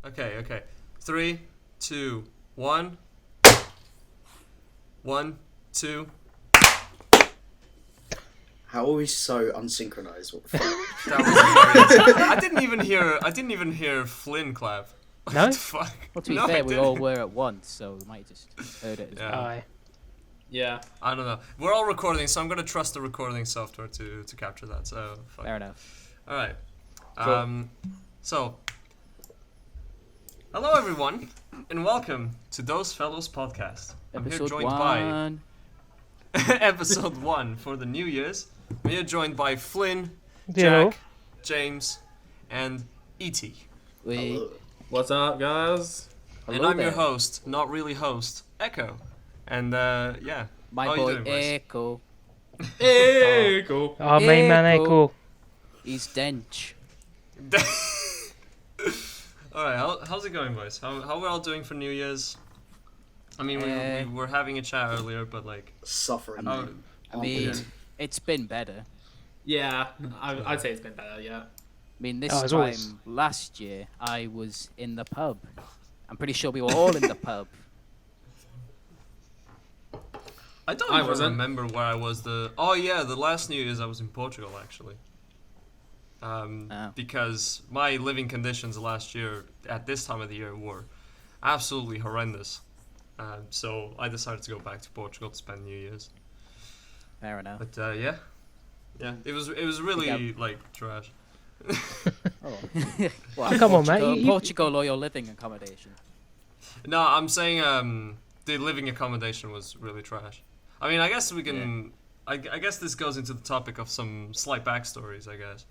Okay. 3, 2, 1. 1, 2. How are we so unsynchronized? What the fuck? That was very I didn't even hear Flynn clap. No? What the fuck? Well, to be No, I fair, we all didn't. were at once, so we might have just heard it as Yeah. well. Aye. Yeah. I don't know. We're all recording, so I'm gonna trust the recording software to capture that. So fuck. Fair enough. All right. Cool. So, hello everyone, and welcome to Those Fellows podcast. I'm here Episode joined 1. by episode 1 for the New Year's. I'm here joined by Flynn, Hello. Jack, James, and E.T. We, Hello. What's up, guys? And hello I'm your there. host, not really host, Echo. And yeah. My How you boy doing, boys? Echo. Hey, cool. Oh, main man Echo. Echo. He's dench. Alright, how's it going, boys? How we're all doing for New Year's? I mean, we were having a chat earlier, but like, Suffering. oh, I mean, Yeah. it's been better. Yeah, I'd say it's been better, yeah. I mean, this Oh, as time always. last year, I was in the pub. I'm pretty sure we were all in the pub. I don't I even wasn't. remember where I was Oh yeah, the last New Year's I was in Portugal actually. Because my living conditions last year at this time of the year were absolutely horrendous. So I decided to go back to Portugal to spend New Year's. Fair enough. But yeah, it was really like trash. Oh. What, Come on, Portugal, mate, you- Portugal or your living accommodation? No, I'm saying the living accommodation was really trash. I mean, I guess we can. I guess this goes into the topic of some slight backstories. I guess.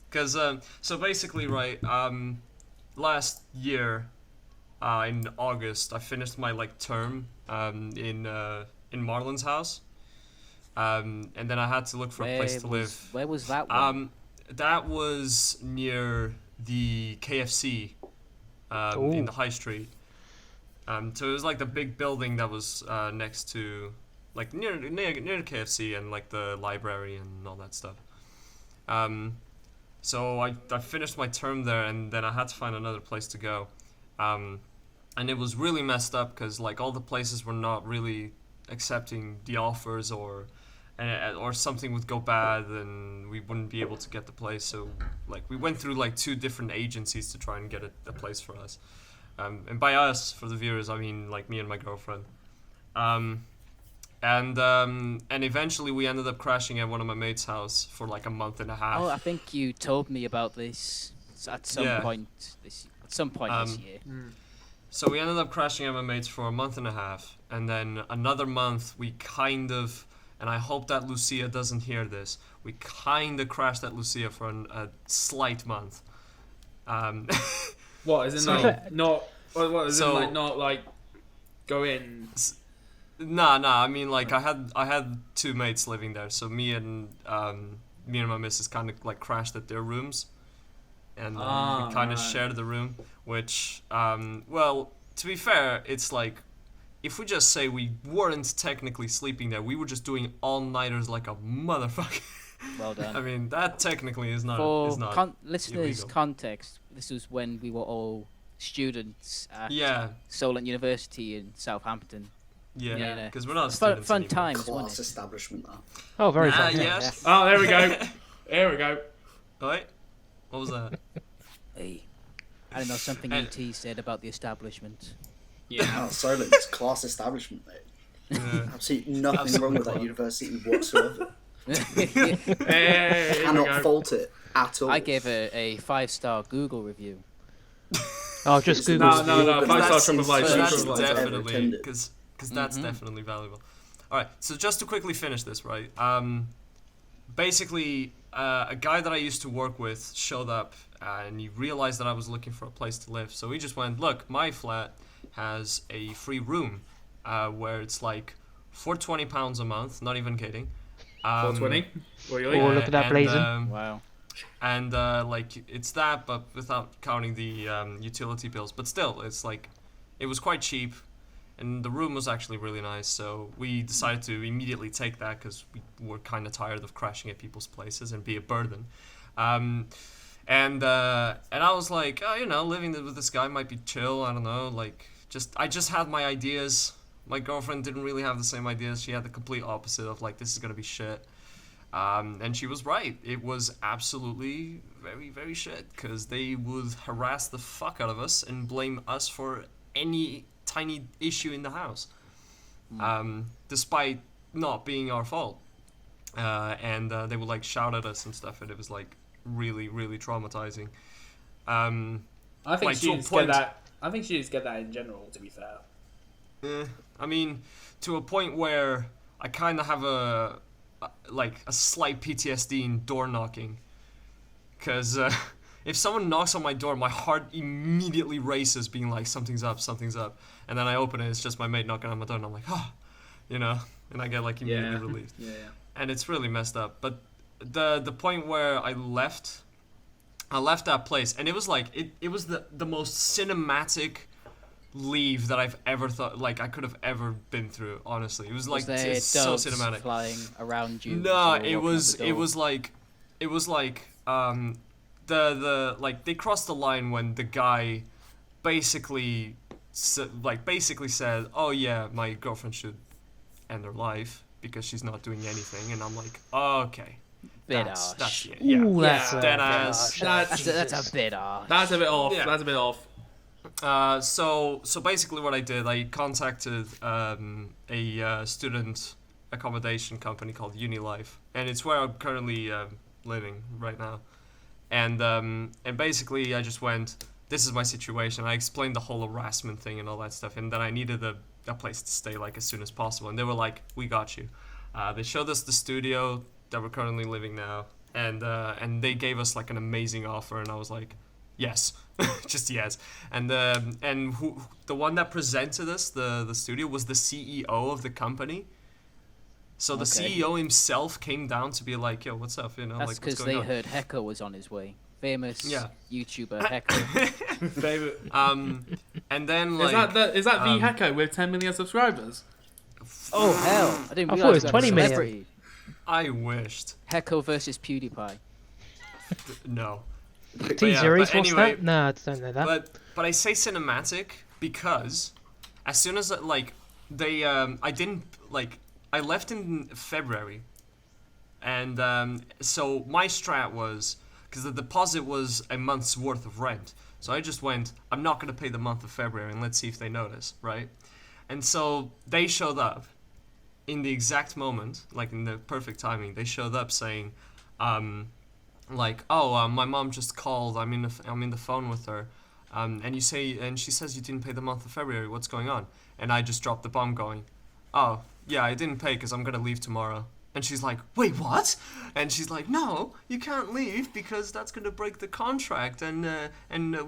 Because so basically, right. Last year, in August, I finished my term in Marlon's house. And then I had to look for a place to live. Where was that one? That was near the KFC in the high street. So it was like the big building that was next to, like near the KFC and like the library and all that stuff. So I finished my term there, and then I had to find another place to go. And it was really messed up because like all the places were not really accepting the offers, or something would go bad and we wouldn't be able to get the place. So like we went through like 2 different agencies to try and get a place for us. And by us, for the viewers, I mean like me and my girlfriend. And eventually we ended up crashing at one of my mates' house for like a month and a half. Oh, I think you told me about this at some Yeah. point this year. So we ended up crashing at my mate's for a month and a half, and then another month we kind of, and I hope that Lucia doesn't hear this, we kind of crashed at Lucia for a slight month. What, is it So- not, what is So- it like, not like, go in? Nah, I mean like I had 2 mates living there, so me and my missus kind of like crashed at their rooms, and we kind of right. shared the room, which well, to be fair, it's like if we just say we weren't technically sleeping there, we were just doing all-nighters like a motherfucker. Well done. I mean, that technically is not For illegal. listeners' context, this was when we were all students at Yeah, Solent University in Southampton. yeah, because we're not Fun, students fun anymore. times, wasn't Class it? establishment. That. Oh, very Ah, fun. Yeah. yes. Oh, there we go. There we go. Right? What was that? Hey, I don't know, something And- ET said about the establishment. Yeah. Oh, Solent, it's class establishment, mate. Absolutely nothing wrong with that university whatsoever. Hey, here we Cannot go. fault it at all. I gave it a 5-star Google review. Oh, just It's Google. not- No, But 5-star that's triple light, insane. That's triple light. definitely Attended. because that's definitely valuable. All right, so just to quickly finish this, right? Basically, a guy that I used to work with showed up, and he realized that I was looking for a place to live. So he just went, "Look, my flat has a free room, where it's like for £20 a month. Not even kidding. 420. What are you Oh, like? look at that blazing. Wow. And like it's that, but without counting the utility bills. But still, it's like it was quite cheap, and the room was actually really nice. So we decided to immediately take that because we were kind of tired of crashing at people's places and be a burden. And I was like, oh, you know, living with this guy might be chill. I don't know, like I just had my ideas. My girlfriend didn't really have the same ideas. She had the complete opposite of like, this is gonna be shit. And she was right. It was absolutely very, very shit because they would harass the fuck out of us and blame us for any tiny issue in the house, despite not being our fault. And they would like shout at us and stuff, and it was like really, really traumatizing. I think like, students get that. I think students get that in general. To be fair. I mean, to a point where I kind of have a slight PTSD in door knocking, because if someone knocks on my door, my heart immediately races, being like, something's up, and then I open it, it's just my mate knocking on my door, and I'm like, oh, you know, and I get like immediately relieved. Yeah. And it's really messed up. But the point where I left that place, and it was like it was the most cinematic leave that I've ever thought, like, I could have ever been through. Honestly, it was like it's so cinematic. Flying around you. No, it was like the like they crossed the line when the guy basically said, oh yeah, my girlfriend should end her life because she's not doing anything, and I'm like, okay. Bit That's harsh. it. Yeah. Ooh, that's Dead ass. That's a bit harsh. That's a bit off. Yeah. That's a bit off. So basically what I did, I contacted a student accommodation company called Unilife, and it's where I'm currently living right now. And basically I just went, this is my situation. I explained the whole harassment thing and all that stuff, and then I needed a place to stay like as soon as possible. And they were like, we got you. They showed us the studio that we're currently living now, and they gave us like an amazing offer, and I was like, yes, just yes. And the one that presented us the studio was the CEO of the company. So the CEO himself came down to be like, yo, what's up? You know, That's like, what's because going they on? heard Hecko was on his way. Famous YouTuber Hecko. Favorite. And then like, Is that the Hecko with 10 million subscribers? Oh hell! I didn't I realize thought it was that 20 million. celebrity. I wished. Hecko versus PewDiePie. No. T-Series, but what's anyway, that? No, I don't know that. But I say cinematic because as soon as like they I left in February, and so my strat was, because the deposit was a month's worth of rent, so I just went, I'm not gonna pay the month of February and let's see if they notice, right? And so they showed up in the exact moment, like in the perfect timing. They showed up saying, like, oh, my mom just called. I'm in the phone with her, and she says you didn't pay the month of February. What's going on? And I just dropped the bomb, going, oh yeah, I didn't pay because I'm gonna leave tomorrow. And she's like, wait, what? And she's like, no, you can't leave because that's gonna break the contract, and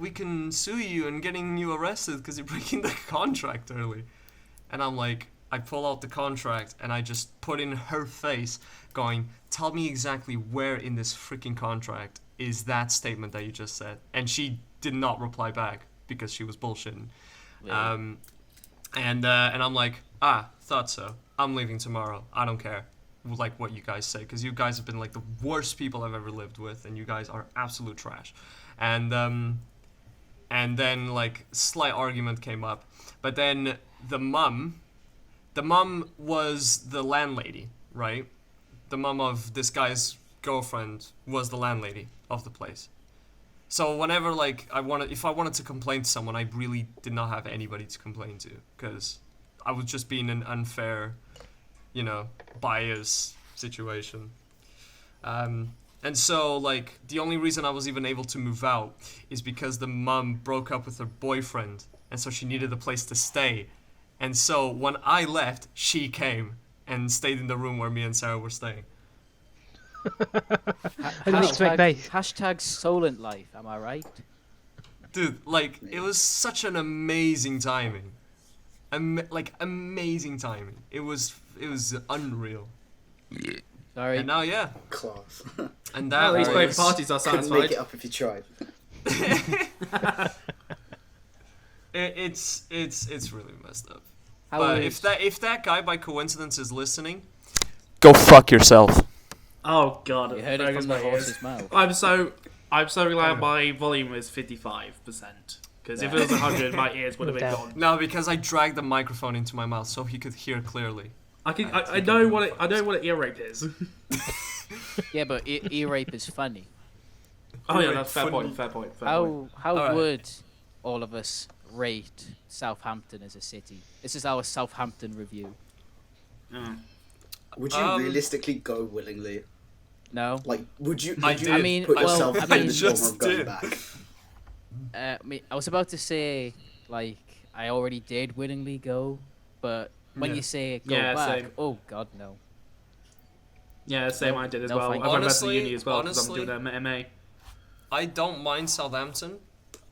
we can sue you and getting you arrested because you're breaking the contract early. And I'm like, I pull out the contract and I just put in her face, going, tell me exactly where in this freaking contract is that statement that you just said. And she did not reply back because she was bullshitting. Yeah. And I'm like, thought so. I'm leaving tomorrow. I don't care, like, what you guys say, because you guys have been like the worst people I've ever lived with, and you guys are absolute trash. And then like slight argument came up, but then the mum was the landlady, right? The mum of this guy's girlfriend was the landlady of the place. So whenever if I wanted to complain to someone, I really did not have anybody to complain to, because I was just being an unfair, bias situation. And so, like, the only reason I was even able to move out is because the mum broke up with her boyfriend, and so she needed a place to stay. And so when I left, she came and stayed in the room where me and Sarah were staying. I didn't expect that. Hashtag Solent life, am I right? Dude, like, it was such an amazing timing. Amazing timing. It was unreal. Sorry. And now, yeah. Class. And that At least both was... parties are Couldn't satisfied. make it up if you tried. It's really messed up. How But is- if that guy by coincidence is listening, go fuck yourself. Oh god, You heard there it goes from the my ears. horse's mouth. I'm so glad my volume was 55%. Because if it was 100, my ears would have been gone. No, because I dragged the microphone into my mouth so he could hear clearly. I know what an ear rape is. Yeah, but ear rape is funny. Oh yeah, that's fair point. How Alright. would all of us rate Southampton as a city? This is our Southampton review. Would you realistically go willingly? No. Like, would you? I Would you did. I mean, put well, yourself I in mean- the Just form of going did. back? I was about to say, like, I already did willingly go, but when you say go Yeah, back, same. oh god, no. Yeah, same I did as No, well. I thank went back to Honestly- uni as well because I'm honestly- doing MA. I don't mind Southampton,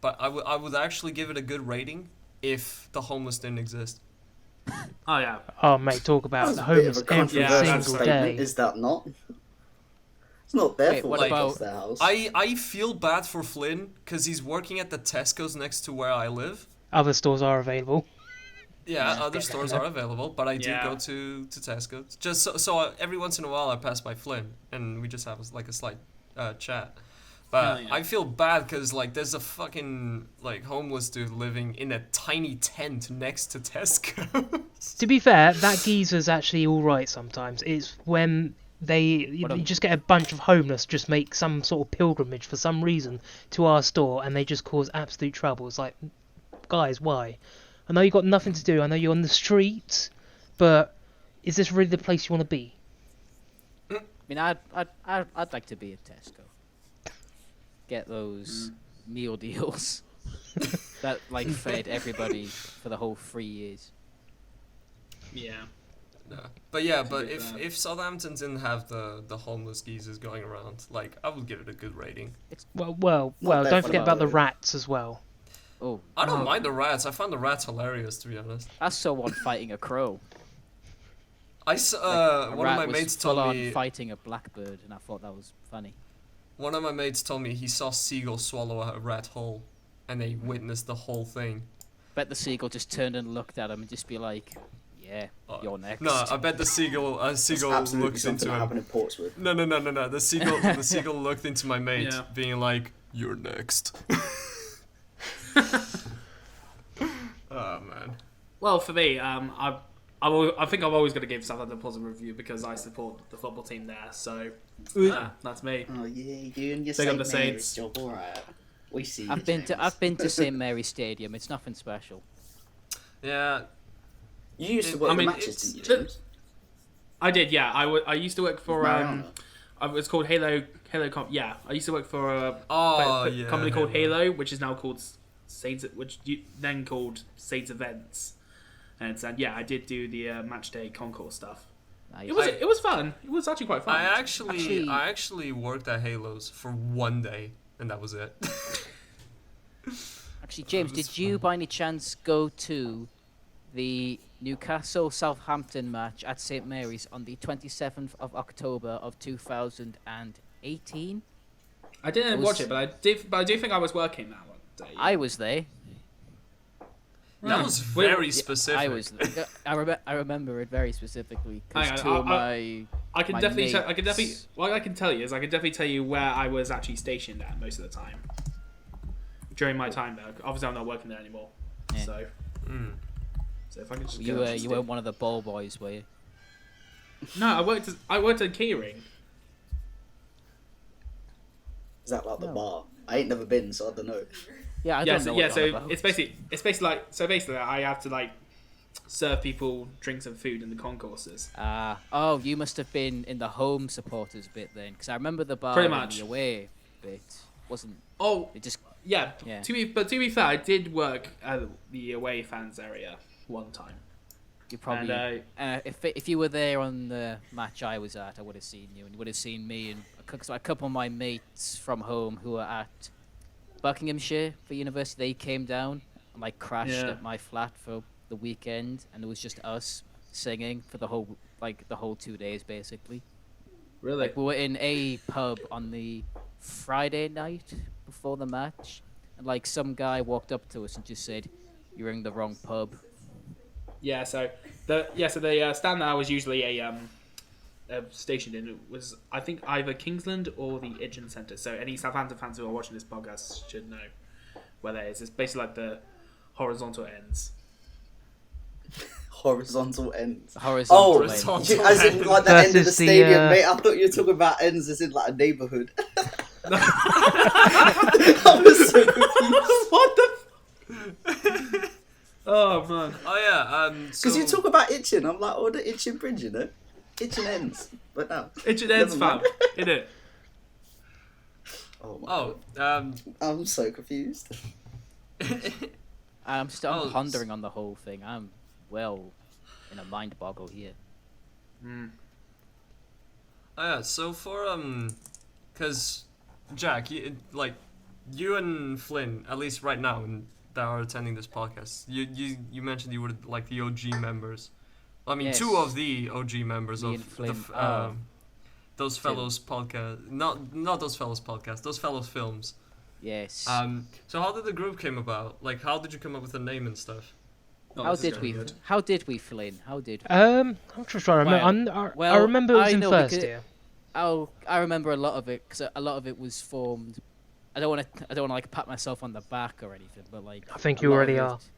but I would actually give it a good rating if the homeless didn't exist. Oh yeah. Oh, mate, talk about That's the a bit of homeless a every controversial that's single statement, day. is that not? It's not their Wait, fault. what They about- lost their house. I feel bad for Flynn because he's working at the Tesco's next to where I live. Other stores are available. Yeah, other stores are available, but I do Yeah. go to Tesco. Just so every once in a while I pass by Flynn and we just have like a slight chat. But Oh, yeah. I feel bad because like there's a fucking like homeless dude living in a tiny tent next to Tesco. To be fair, that geezer's actually all right sometimes. It's when you What a- just get a bunch of homeless just make some sort of pilgrimage for some reason to our store and they just cause absolute trouble. It's like, guys, why? I know you got nothing to do. I know you're on the streets, but is this really the place you want to be? I mean, I'd like to be at Tesco. Get those meal deals that like fed everybody for the whole 3 years. Yeah. No. But yeah, but bit if bad. if Southampton didn't have the homeless geezers going around, like I would give it a good rating. Well. Not Don't that forget about the far. rats as well. Oh, I don't mind the rats. I found the rats hilarious, to be honest. that's someone fighting a crow. I A one of rat my was mates full told on me fighting a blackbird, and I thought that was funny. one of my mates told me he saw seagull swallow a rat whole, and they witnessed the whole thing. Bet the seagull just turned and looked at him and just be like, "Yeah, you're next." No, I bet the seagull It's seagull absolutely looks something into that him. happened in Portsmouth. No. The seagull looked into my mate, Yeah. being like, "You're next." Oh man. Well, for me, I think I'm always going to give Southampton a positive review because I support the football team there. So, that's me. Oh yeah, you and your Big up St. the Mary's Saints. job, alright. We see. I've been to St Mary's Stadium. It's nothing special. Yeah. You used to I work mean, the matches, it's- didn't you, James? I did, yeah. I used to work for Mariano. it's called Halo. Yeah, I used to work for a Yeah, company called Halo. Halo, which is now called Saints, then called Saints Events. And yeah, I did do the match day concourse stuff. Nice. It was fun. It was actually quite fun. I actually worked at Halos for one day, and that was it. Actually, James, did you by any chance go to the Newcastle Southampton match at St Mary's on the 27th of October of 2018? I didn't It was- watch it, but I do think I was working that one day. I was there. That was Wait, very yeah, specific. I was. I remember it very specifically Hang because on, two of I can my definitely. mates- What I can tell you is I can definitely tell you where I was actually stationed at most of the time during my time there. Obviously, I'm not working there anymore. Yeah. So, Mm. so if I can just you get were that you stick- weren't one of the ball boys, were you? No, I worked at keyring. Is that like the No. bar? I ain't never been, so I don't know. Yeah, I Yeah, don't so, know. yeah. what So you're on about. it's basically like I have to like serve people drinks and food in the concourses. Oh, you must have been in the home supporters bit then, because I remember the bar Pretty in much. the away bit wasn't. Oh, It just yeah. Yeah. To be fair, I did work at the away fans area one time. you probably. And, if you were there on the match I was at, I would have seen you, and you would have seen me and a couple of my mates from home who were at Buckinghamshire for university. They came down and like crashed Yeah. at my flat for the weekend, and it was just us singing for the whole 2 days basically. Really? Like we were in a pub on the Friday night before the match, and like some guy walked up to us and just said, "You're in the wrong pub." Yeah, so the stand there was usually a stationed in was, I think, either Kingsland or the Itchen Centre. So any Southampton fans who are watching this podcast should know where that is. It's basically like the horizontal ends. Horizontal ends. Horizontal. Horizontal. As in like the end of the Versus the, stadium, mate. I thought you were talking about ends as in like a neighbourhood. I was so confused. What the? Oh man. Oh yeah. Because you talk about Itchen, I'm like, oh, the Itchen Bridge, you know? Itchen ends. But no. Itchen ends, Never fam. mind. Innit? Oh, my Oh. God. I'm so confused. I'm still Oh, pondering on the whole thing. I'm well in a mind boggle here. Mm. Oh yeah. So for cause Jack, you and Flynn, at least right now, and that are attending this podcast, you mentioned you were like the OG members. I mean, Yes. two of the OG members Me and of Flynn. those fellows podcast. Not those fellows podcast. Those fellows films. Yes. So how did the group came about? Like, how did you come up with the name and stuff? Oh, how this is did we? going good. How did we, Flynn? How did we? I'm just trying to remember. I Well, remember it was I in know first because- year. I remember a lot of it because a lot of it was formed. I don't want to like pat myself on the back or anything, but like I think a you lot already of are. it-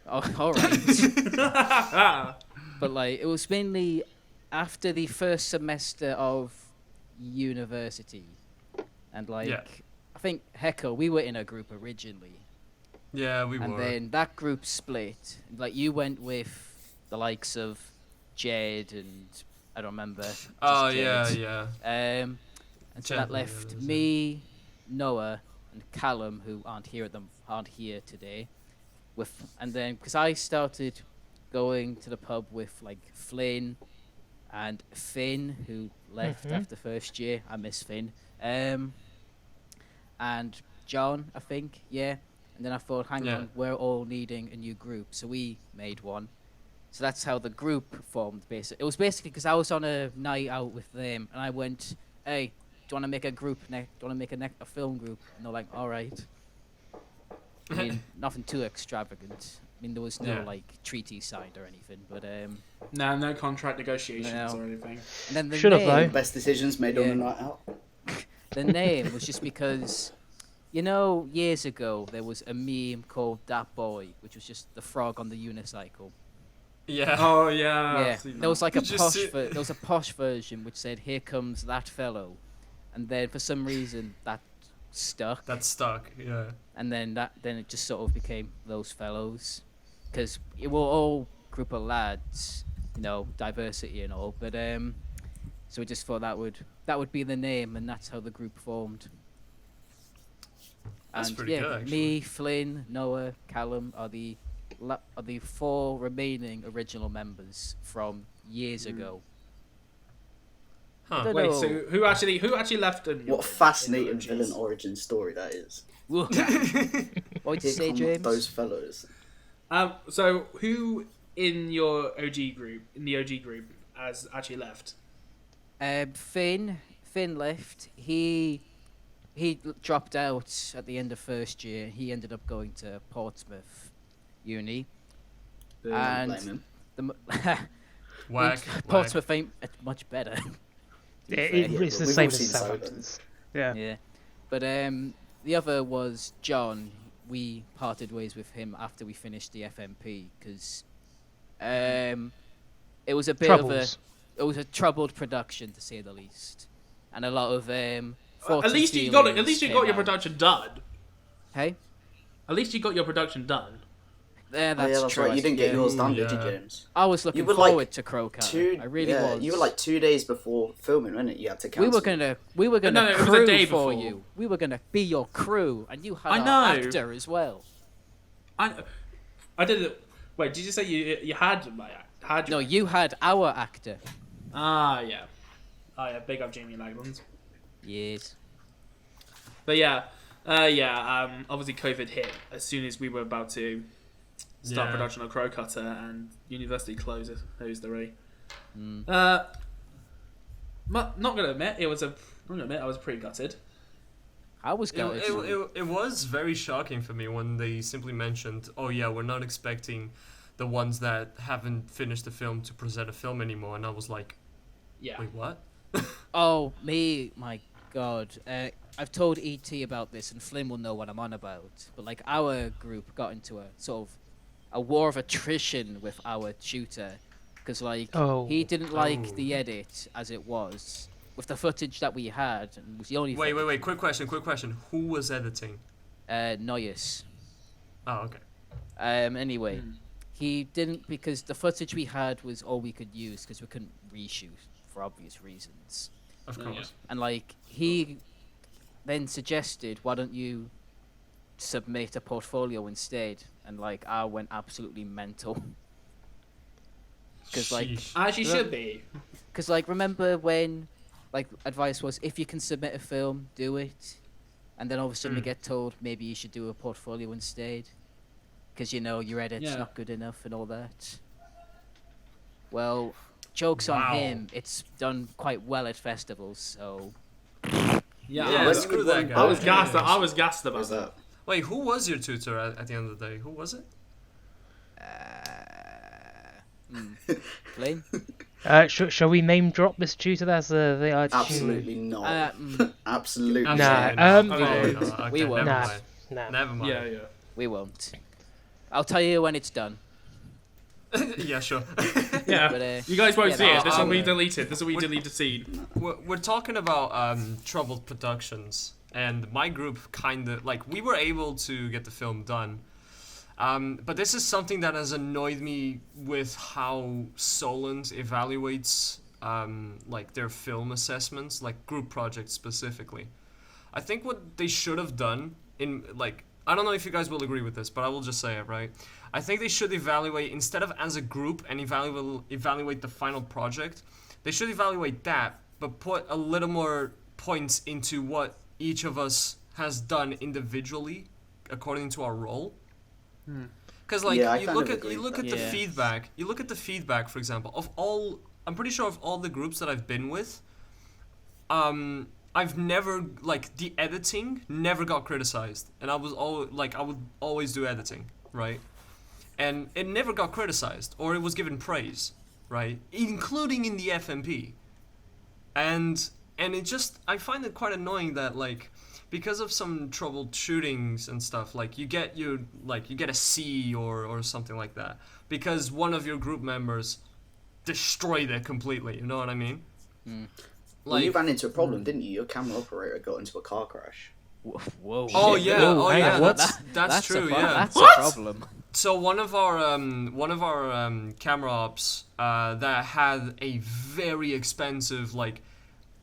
Oh, all right. But like it was mainly after the first semester of university, and like Yeah. I think Hecko, we were in a group originally, Yeah, we and were. then that group split. Like you went with the likes of Jed and I don't remember. just Oh Jed. yeah. And so that Jed, yeah, left that was it. me, Noah, and Callum, who aren't here today. And then because I started going to the pub with like Flynn and Finn, who left Mhm. after first year. I miss Finn. And John, I think, yeah. And then I thought, hang Yeah. on, we're all needing a new group, so we made one. So that's how the group formed. Basically, it was basically because I was on a night out with them, and I went, "Hey, do you want to make a group? Do you want to make a film group?" And they're like, "All right." I mean, nothing too extravagant. I mean, there was no Yeah. like treaty signed or anything, but No contract negotiations No. or anything. and then the Should have, name, though. Best decisions made on Yeah. a night out. the name was just because, you know, years ago there was a meme called "That Boy," which was just the frog on the unicycle. Yeah. Oh yeah. Yeah, I've seen there was that. like a Did you posh. see- There was a posh version which said, "Here comes that fellow," and then for some reason that stuck, That's stuck. Yeah. and then it just sort of became those fellows, because it were all group of lads, you know, diversity and all. But so we just thought that would be the name, and that's how the group formed. That's And pretty yeah, good, actually. me, Flynn, Noah, Callum are the 4 remaining original members from years ago. Huh. don't Wait, know. so who actually left? In What a fascinating villain origin story that is. What did you Here say, come James? those fellows. So who in your the OG group, has actually left? Finn left. He dropped out at the end of first year. He ended up going to Portsmouth Uni. The- And- Blame him. Whack. Portsmouth ain't much better. Yeah, fair. it's the We've same all as seen Southampton's. Yeah. Yeah, but the other was John. We parted ways with him after we finished the FMP because it was a bit Troubles. of a troubled production to say the least, and a lot of At least you got it. At least you got your production done. Hey, At least you got your production done. yeah, Oh, that's yeah, that's true. right. You didn't get yeah. yours done, Ooh, did you, yeah. James? I was looking were, like, forward to Crowcat. I really was. You were like 2 days before filming, weren't it? You had to cancel. we were gonna No, it was crew a day for before. you. We were gonna be your crew, and you had I an know. actor as well. I did it. Wait, did you say you had my had No, your? you had our actor. Yeah. Big up Jamie Langland. Yes. But obviously COVID hit as soon as we were about to start Yeah. production of Crowcutter, and university closed the Mm. Not gonna admit I was pretty gutted. I was gutted. It was very shocking for me when they simply mentioned, "Oh yeah, we're not expecting the ones that haven't finished the film to present a film anymore," and I was like, Yeah. Wait, what? Oh, me, my God. I've told ET about this, and Flynn will know what I'm on about. But like, our group got into a sort of a war of attrition with our tutor, because like Oh. he didn't like Oh. the edit as it was with the footage that we had, and was the only. Wait. footage Quick question. Who was editing? Noyes. Oh, okay. Anyway, he didn't, because the footage we had was all we could use because we couldn't reshoot for obvious reasons. Of Yeah. course. And like he then suggested, why don't you submit a portfolio instead? And like I went absolutely mental. Because like, Sheesh. As you should be. cause like remember when like advice was, if you can submit a film, do it. And then all of a sudden we get told maybe you should do a portfolio instead, because you know your edit's Yeah. not good enough and all that. Well, jokes Wow. on him. It's done quite well at festivals, so Yeah, Yeah, I was, screw that guy. I was gassed. Yeah. I was gassed about Is that. that? Wait, who was your tutor at the end of the day? Who was it? Flynn. Shall we name drop this tutor? That's the idea. Absolutely not. Absolutely Nah, not. Absolutely not. we Okay, won't. okay, We never won't. Nah. mind. Nah. Never mind. Yeah. We won't. I'll tell you when it's done. Yeah, sure. Yeah. But, You guys won't yeah, see it. no, This will be I'll- deleted. This will be deleted scene. We're talking about Troubled Productions, and my group kind of like we were able to get the film done. But this is something that has annoyed me with how Solent evaluates like their film assessments, like group projects specifically. I think what they should have done in like, I don't know if you guys will agree with this, but I will just say it, right? I think they should evaluate, instead of as a group and evaluate the final project, they should evaluate that, but put a little more points into what each of us has done individually according to our role. Because like Yeah, I you kind look of at agree you with look at that. the Yeah. feedback. You look at the feedback, for example, of all. I'm pretty sure of all the groups that I've been with, I've never like the editing never got criticized, and I was all like I would always do editing, right? And it never got criticized, or it was given praise, right? Including in the FMP, and it just I find it quite annoying that like, because of some troubleshootings and stuff, like you get a C or something like that because one of your group members destroyed it completely. You know what I mean? Well, you ran into a problem, didn't you? Your camera operator got into a car crash. Whoa. Oh shit. yeah, Whoa, oh hang yeah, on, that's true. Yeah. That's a problem. So one of our camera ops that had a very expensive like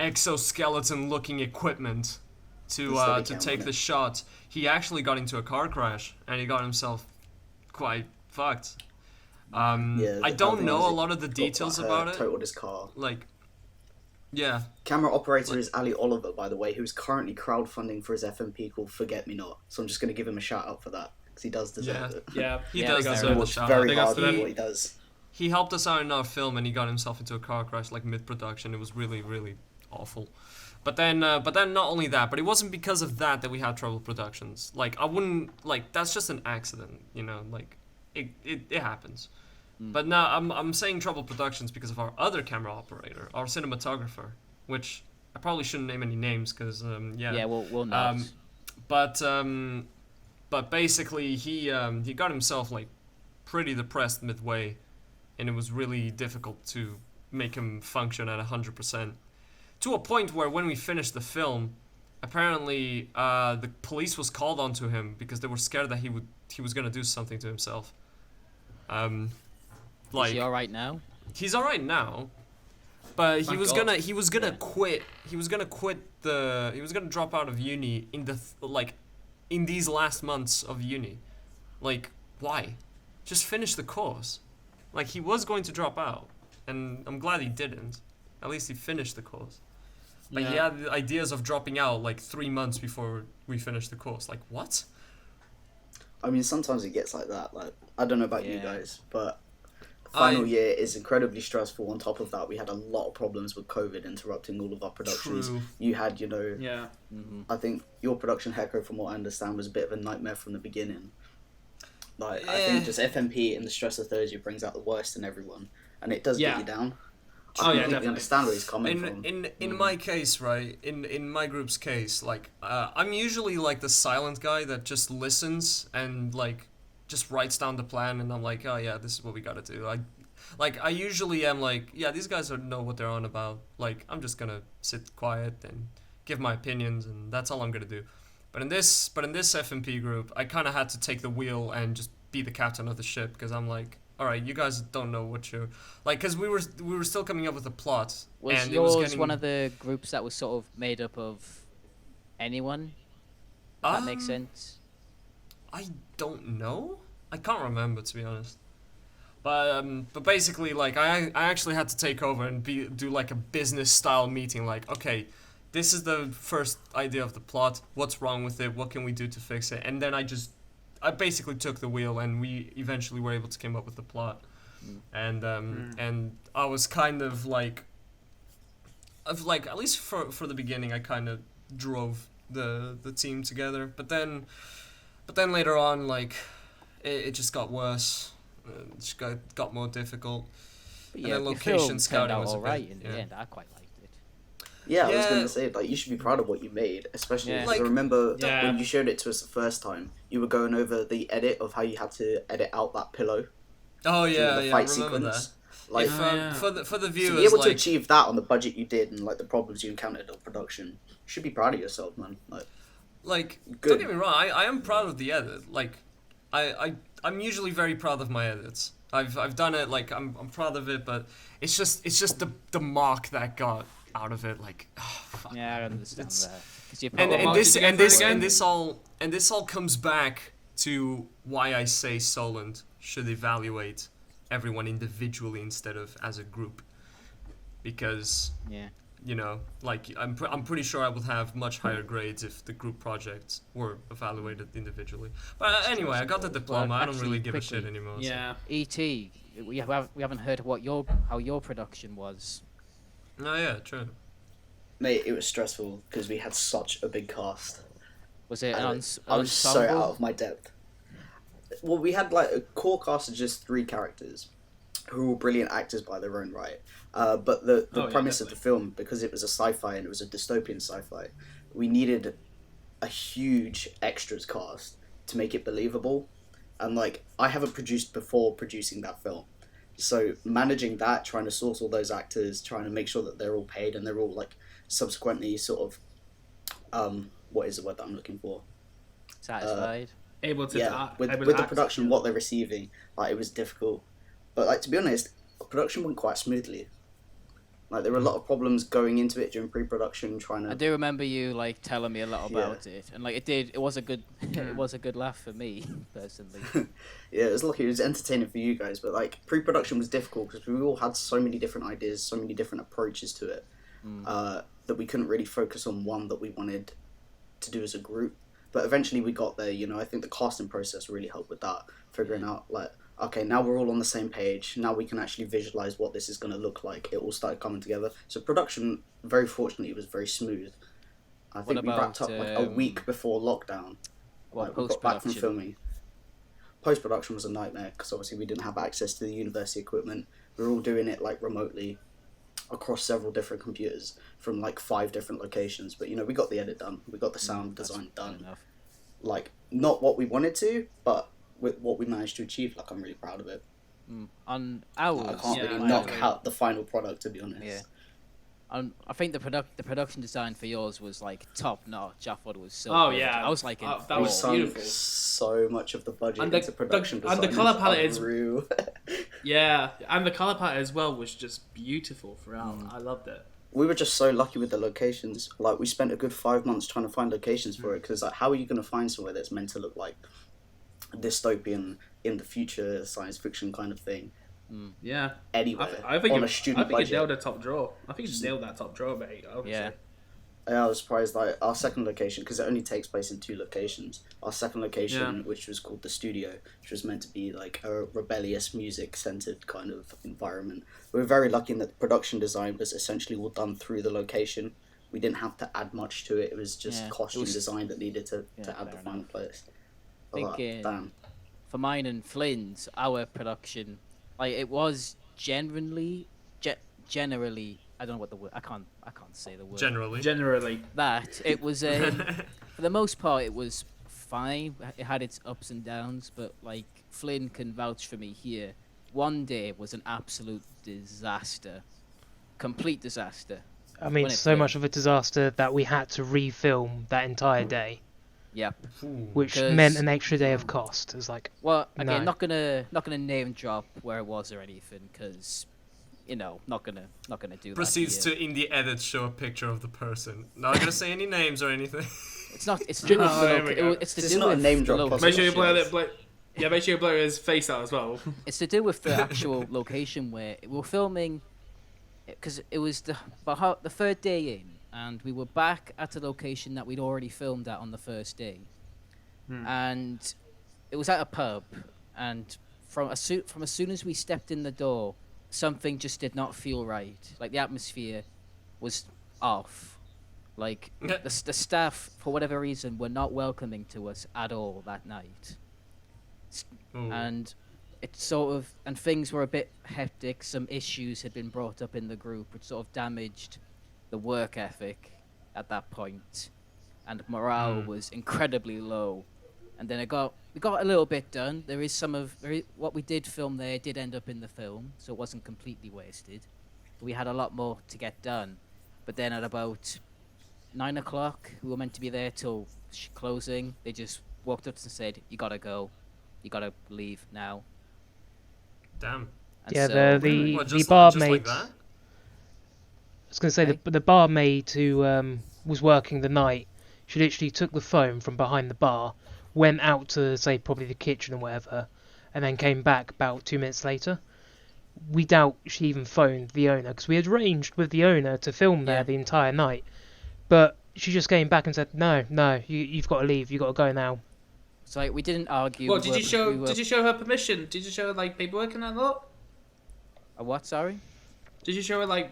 exoskeleton looking equipment to The Steadicam, take wasn't the it? shot. He actually got into a car crash and he got himself quite fucked. Yeah, I the don't bad know thing a is lot of the got, details like, about it. Totaled his car. Like, yeah, Camera operator is Ali Oliver, by the way, who's currently crowdfunding for his FMP called Forget Me Not. So I'm just going to give him a shout out for that because he does deserve Yeah. it. Yeah. he Yeah, does big ups deserve He the works shout very Big out. ups hard to at them. what he does. He helped us out in our film, and he got himself into a car crash like mid-production. It was really, really awful. But then not only that, but it wasn't because of that we had Trouble Productions. Like I wouldn't like that's just an accident, you know. Like it happens. But now I'm saying Trouble Productions because of our other camera operator, our cinematographer, which I probably shouldn't name any names because Yeah, we'll not. But basically he got himself like pretty depressed midway, and it was really difficult to make him function at 100%. To a point where when we finished the film, apparently the police was called onto him because they were scared that he was gonna do something to himself. Is he all right now? He's all right now, but he Thank was God. gonna quit. He was gonna drop out of uni in these last months of uni. Like, why? Just finish the course. Like, he was going to drop out, and I'm glad he didn't. At least he finished the course. But he Yeah. had ideas of dropping out like 3 months before we finished the course. Like, what? I mean, sometimes it gets like that. Like, I don't know about you Yeah. guys, but final I- year is incredibly stressful. On top of that, we had a lot of problems with COVID interrupting all of our productions. True. You had, you know, Yeah. I think your production, Hecko, from what I understand, was a bit of a nightmare from the beginning. Like, I Yeah. think just FMP and the stress of third year brings out the worst in everyone, and it does Yeah. get you down. I Oh, yeah, completely definitely. understand where he's coming in from. in my case, right, in my group's case, like I'm usually like the silent guy that just listens and like just writes down the plan, and I'm like, oh yeah, this is what we gotta do. I usually am like, yeah, these guys know what they're on about. Like I'm just gonna sit quiet and give my opinions, and that's all I'm gonna do. But in this FMP group, I kind of had to take the wheel and just be the captain of the ship, because I'm like, all right, you guys don't know what you're like, because we were still coming up with a plot, Was and yours it was getting one of the groups that was sort of made up of anyone? That makes Um, sense. I don't know. I can't remember, to be honest. But basically, like I actually had to take over and do like a business style meeting. Like, okay, this is the first idea of the plot. What's wrong with it? What can we do to fix it? And then I basically took the wheel, and we eventually were able to come up with the plot. And I was kind of like, at least for the beginning, I kind of drove the team together. But then later on, like, it just got worse. It just got more difficult. But and yeah, then your location film turned scouting out was a all right bit, in the yeah. end. I quite liked it. Yeah, I was Yeah. going to say, like, you should be proud of what you made, especially Yeah. because I Like- remember Yeah. when you showed it to us the first time, you were going over the edit of how you had to edit out that pillow Oh during yeah, the yeah, I fight remember sequence. that. Like, If, Oh, yeah. for the to viewers, be able to like, achieve that on the budget you did and like the problems you encountered on production, you should be proud of yourself, man. Like, don't good. get me wrong, I am proud of the edit. Like, I'm usually very proud of my edits. I've done it, like I'm proud of it, but it's just the mark that got out of it, like, fuck. Yeah, I understand It's- that. 'Cause you And put- Mark, this did you go and for it this again? and this all comes back to why I say Solent should evaluate everyone individually instead of as a group, because yeah. you know, like I'm pretty sure I would have much higher grades if the group projects were evaluated individually. But anyway, I got the diploma. I don't actually, really give a quickly, shit anymore. so- Yeah. E.T. We haven't heard how your production was. Oh yeah, true. Mate, it was stressful because we had such a big cast. Was it an I was so ensemble? out of my depth. Well, we had like a core cast of just 3 characters who were all brilliant actors by their own right. But the Oh, yeah, premise of the film, because it was a sci-fi and it was a dystopian sci-fi, we needed a huge extras cast to make it believable. And like, I haven't produced before producing that film. So managing that, trying to source all those actors, trying to make sure that they're all paid and they're all like subsequently sort of, what is the word that I'm looking for? Satisfied. Able to Yeah, act, with able the to act. production, what they're receiving, like it was difficult. But like, to be honest, production went quite smoothly. Like, there were a lot of problems going into it during pre-production, trying I to. do remember you like telling me a lot Yeah. about it, and like it was a good it was a good laugh for me personally. Yeah, it was lucky. It was entertaining for you guys, but like pre-production was difficult because we all had so many different ideas, so many different approaches to it, that we couldn't really focus on one that we wanted to do as a group. But eventually we got there. You know, I think the casting process really helped with that, figuring out like, okay, now we're all on the same page. Now we can actually visualize what this is going to look like. It all started coming together. So production, very fortunately, was very smooth. I think we wrapped about, up like a week before lockdown. What Like, we post got back from production? filming. Post production was a nightmare because obviously we didn't have access to the university equipment. We were all doing it like remotely across several different computers from like 5 different locations. But you know, we got the edit done. We got the sound design done. Enough. Like, not what we wanted to, but with what we managed to achieve. Like, I'm really proud of it. On ours, I can't Yeah, really I knock agree. out the final product, to be honest. Yeah. I think the production design for yours was like top notch. I thought it was so. Oh, good. yeah. I was like, in That We was awe. sunk beautiful. so much of the budget And the- into production and the design. colour It's palette is- unreal. Yeah, and the color palette as well was just beautiful throughout. Mm. I loved it. We were just so lucky with the locations. Like, we spent a good 5 months trying to find locations for it, because like, how are you going to find somewhere that's meant to look like dystopian in the future science fiction kind of thing Yeah, anywhere I think on you, a student I think budget? you nailed a top draw. I think you just nailed that top draw, mate. Obviously. Yeah. Yeah, I was surprised. Like, our second location, because it only takes place in 2 locations. Our second location, Yeah. which was called the studio, which was meant to be like a rebellious, music-centered kind of environment. We were very lucky in that the production design was essentially all done through the location. We didn't have to add much to it. It was just Yeah, it costume was- design that needed to Yeah, add the fair final enough. place. I think, Damn. For mine and Flynn's, our production, like it was generally, I don't know what the word. I can't say the word. Generally. That it was for the most part it was fine. It had its ups and downs, but like Flynn can vouch for me here. One day was an absolute disaster, complete disaster. I mean, When it so filmed. much of a disaster that we had to refilm that entire day, Yep. which 'Cause- meant an extra day of cost. It's like, Well, again, No. not gonna name drop where it was or anything, because, not gonna do Proceeds that. Here. to in the edit show a picture of the person. Not gonna say any names or anything. It's not. It's to do with Oh, the there we loca- go. It's to It's do not a with name the drop, location. Make sure you Yes. blur it. Yeah, make sure you blur his face out as well. It's to do with the actual location where we were filming, because it was the third day in, and we were back at a location that we'd already filmed at on the first day, and it was at a pub, and from as soon as we stepped in the door, something just did not feel right. Like the atmosphere was off. Like the staff, for whatever reason, were not welcoming to us at all that night. Ooh. And it sort of, and things were a bit hectic. Some issues had been brought up in the group, which sort of damaged the work ethic at that point, and morale was incredibly low. And then we got a little bit done. What we did film there did end up in the film, so it wasn't completely wasted. We had a lot more to get done, but then at about 9 o'clock, we were meant to be there till closing. They just walked up and said, "You gotta go. You gotta leave now." Damn. And Yeah, so, the What, the just barmaid. like that? I was going to say the barmaid who was working the night. She literally took the phone from behind the bar, went out to say probably the kitchen or whatever, and then came back about 2 minutes later. We doubt she even phoned the owner because we had arranged with the owner to film there Yeah. the entire night, but she just came back and said, "No, you've got to leave. You've got to go now." So like, we didn't argue. What we did you were- show? we were- Did you show her permission? Did you show her like paperwork and that lot? A what? Sorry. Did you show her like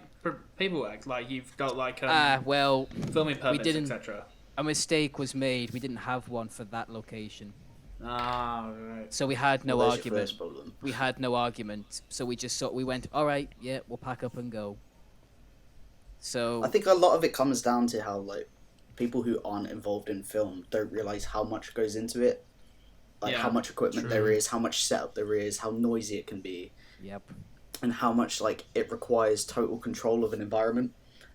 paperwork? Like you've got like Well, filming permits, didn't- etc. a mistake was made. We didn't have one for that location, Ah, right. so we had no Well, there's your argument. first problem. We had no argument, so we went, all right, yeah, we'll pack up and go. So I think a lot of it comes down to how like people who aren't involved in film don't realize how much goes into it, like Yeah, how much equipment true. there is, how much setup there is, how noisy it can be, yep. and how much like it requires total control of an environment.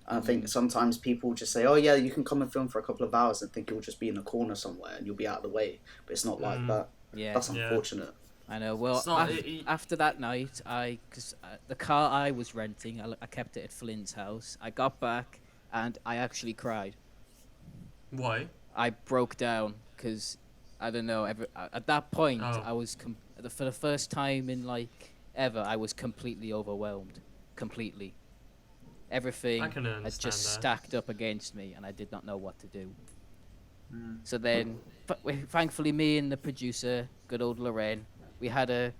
And I think sometimes people just say, "Oh yeah, you can come and film for a couple of hours," and think you'll just be in a corner somewhere and you'll be out of the way. But it's not like that. Yeah, That's Yeah. unfortunate. I know. Well, It's not- it- after that night, because the car I was renting, I kept it at Flynn's house. I got back and I actually cried. Why? I broke down because I don't know. At that point, Oh. I was for the first time in like ever. I was completely overwhelmed. Completely. Everything I can had understand just that. stacked up against me, and I did not know what to do. So then, thankfully, me and the producer, good old Lorraine, we had a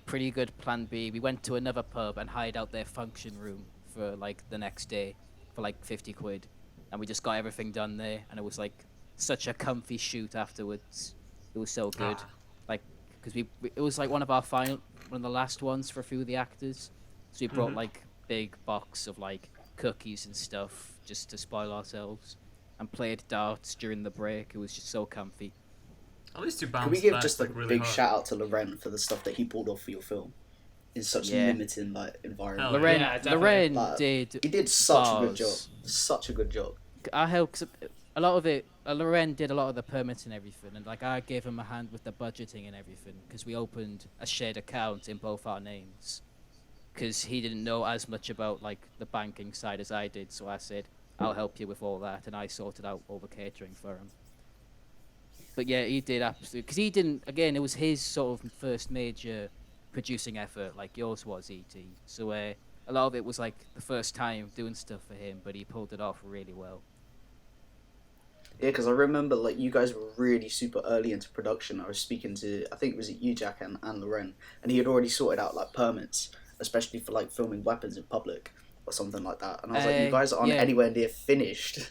pretty good plan B. We went to another pub and hired out their function room for like the next day for like 50 quid. And we just got everything done there, and it was like such a comfy shoot afterwards. It was so good. Ah. Like, because it was like one of the last ones for a few of the actors. So we brought like big box of like cookies and stuff just to spoil ourselves, and played darts during the break. It was just so comfy. At least you bounced Can we give that, just a like, really big hard. shout out to Loren for the stuff that he pulled off for your film in such Yeah. a limiting like environment? Hell Lorraine, yeah, definitely. Lorraine Like, did. He did such a good job. bars. Such a good job. I helped a lot of it. Loren did a lot of the permits and everything, and like I gave him a hand with the budgeting and everything because we opened a shared account in both our names. Because he didn't know as much about like the banking side as I did, so I said I'll help you with all that, and I sorted out all the catering for him. But yeah, he did absolutely, because he didn't. Again, it was his sort of first major producing effort, like yours was, ET. So a lot of it was like the first time doing stuff for him, but he pulled it off really well. Yeah, because I remember like you guys were really super early into production. I was speaking to, I think it was you, Jack, and Loren, and he had already sorted out like permits, especially for like filming weapons in public or something like that. And I was like, you guys aren't yeah. anywhere near finished,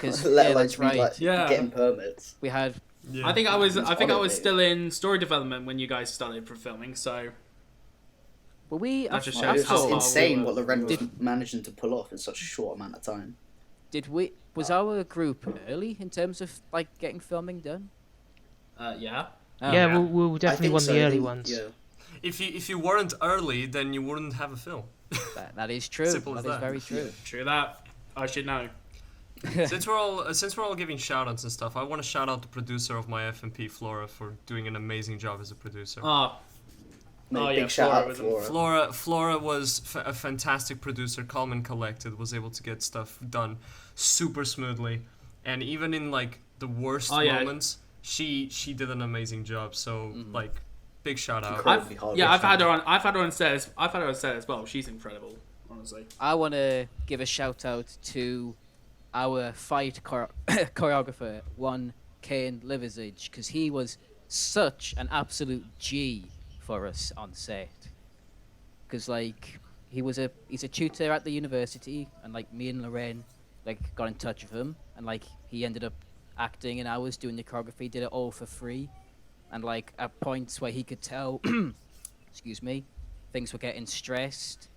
'Cause, let yeah, alone that's to be, right. like Yeah. getting permits. We had Yeah. I think I was It's I think I on it, was mate. still in story development when you guys started for filming. So Were we? That just It shows was how just far insane we what were. Loren was Did- managing to pull off in such a short amount of time. Did we? Was our group early in terms of like getting filming done? Yeah. Oh, Yeah, we were I definitely think one of so, the I early think- ones. Yeah. If you weren't early, then you wouldn't have a film. that is true. Simple as That is that. very true. True that. I should know. Since we're all giving shout outs and stuff, I want to shout out the producer of my FMP, Flora, for doing an amazing job as a producer. Ah, Mate, Oh, big yeah, shout Flora out was to a- Flora. Flora was a fantastic producer, calm and collected, was able to get stuff done super smoothly, and even in like the worst Oh, yeah. moments, she did an amazing job. So like, big shout out. Incredible. Hard I've had work. her on. I've had her on set. I've had her on set as well. She's incredible, honestly. I want to give a shout out to our fight choreographer, one Kane Liversidge, because he was such an absolute G for us on set. Because like he's a tutor at the university, and like me and Loren like got in touch with him, and like he ended up acting and I was doing the choreography, did it all for free, and like at points where he could tell, excuse me, things were getting stressed,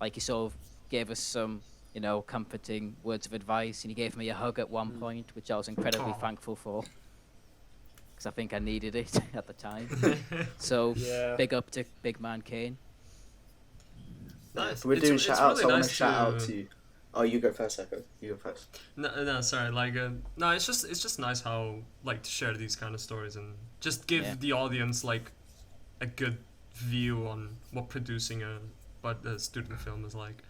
like he sort of gave us some, you know, comforting words of advice, and he gave me a hug at one point, which I was incredibly Aw. thankful for, because I think I needed it at the time. So Yeah. big up to big man Kane. Nice. We're It's- doing it's shout outs. really I want nice to shout out to. Oh, you go first, Echo. You go first. No, sorry. Like, no, it's just nice how like to share these kind of stories and just give Yeah. the audience like a good view on what producing a student film is like.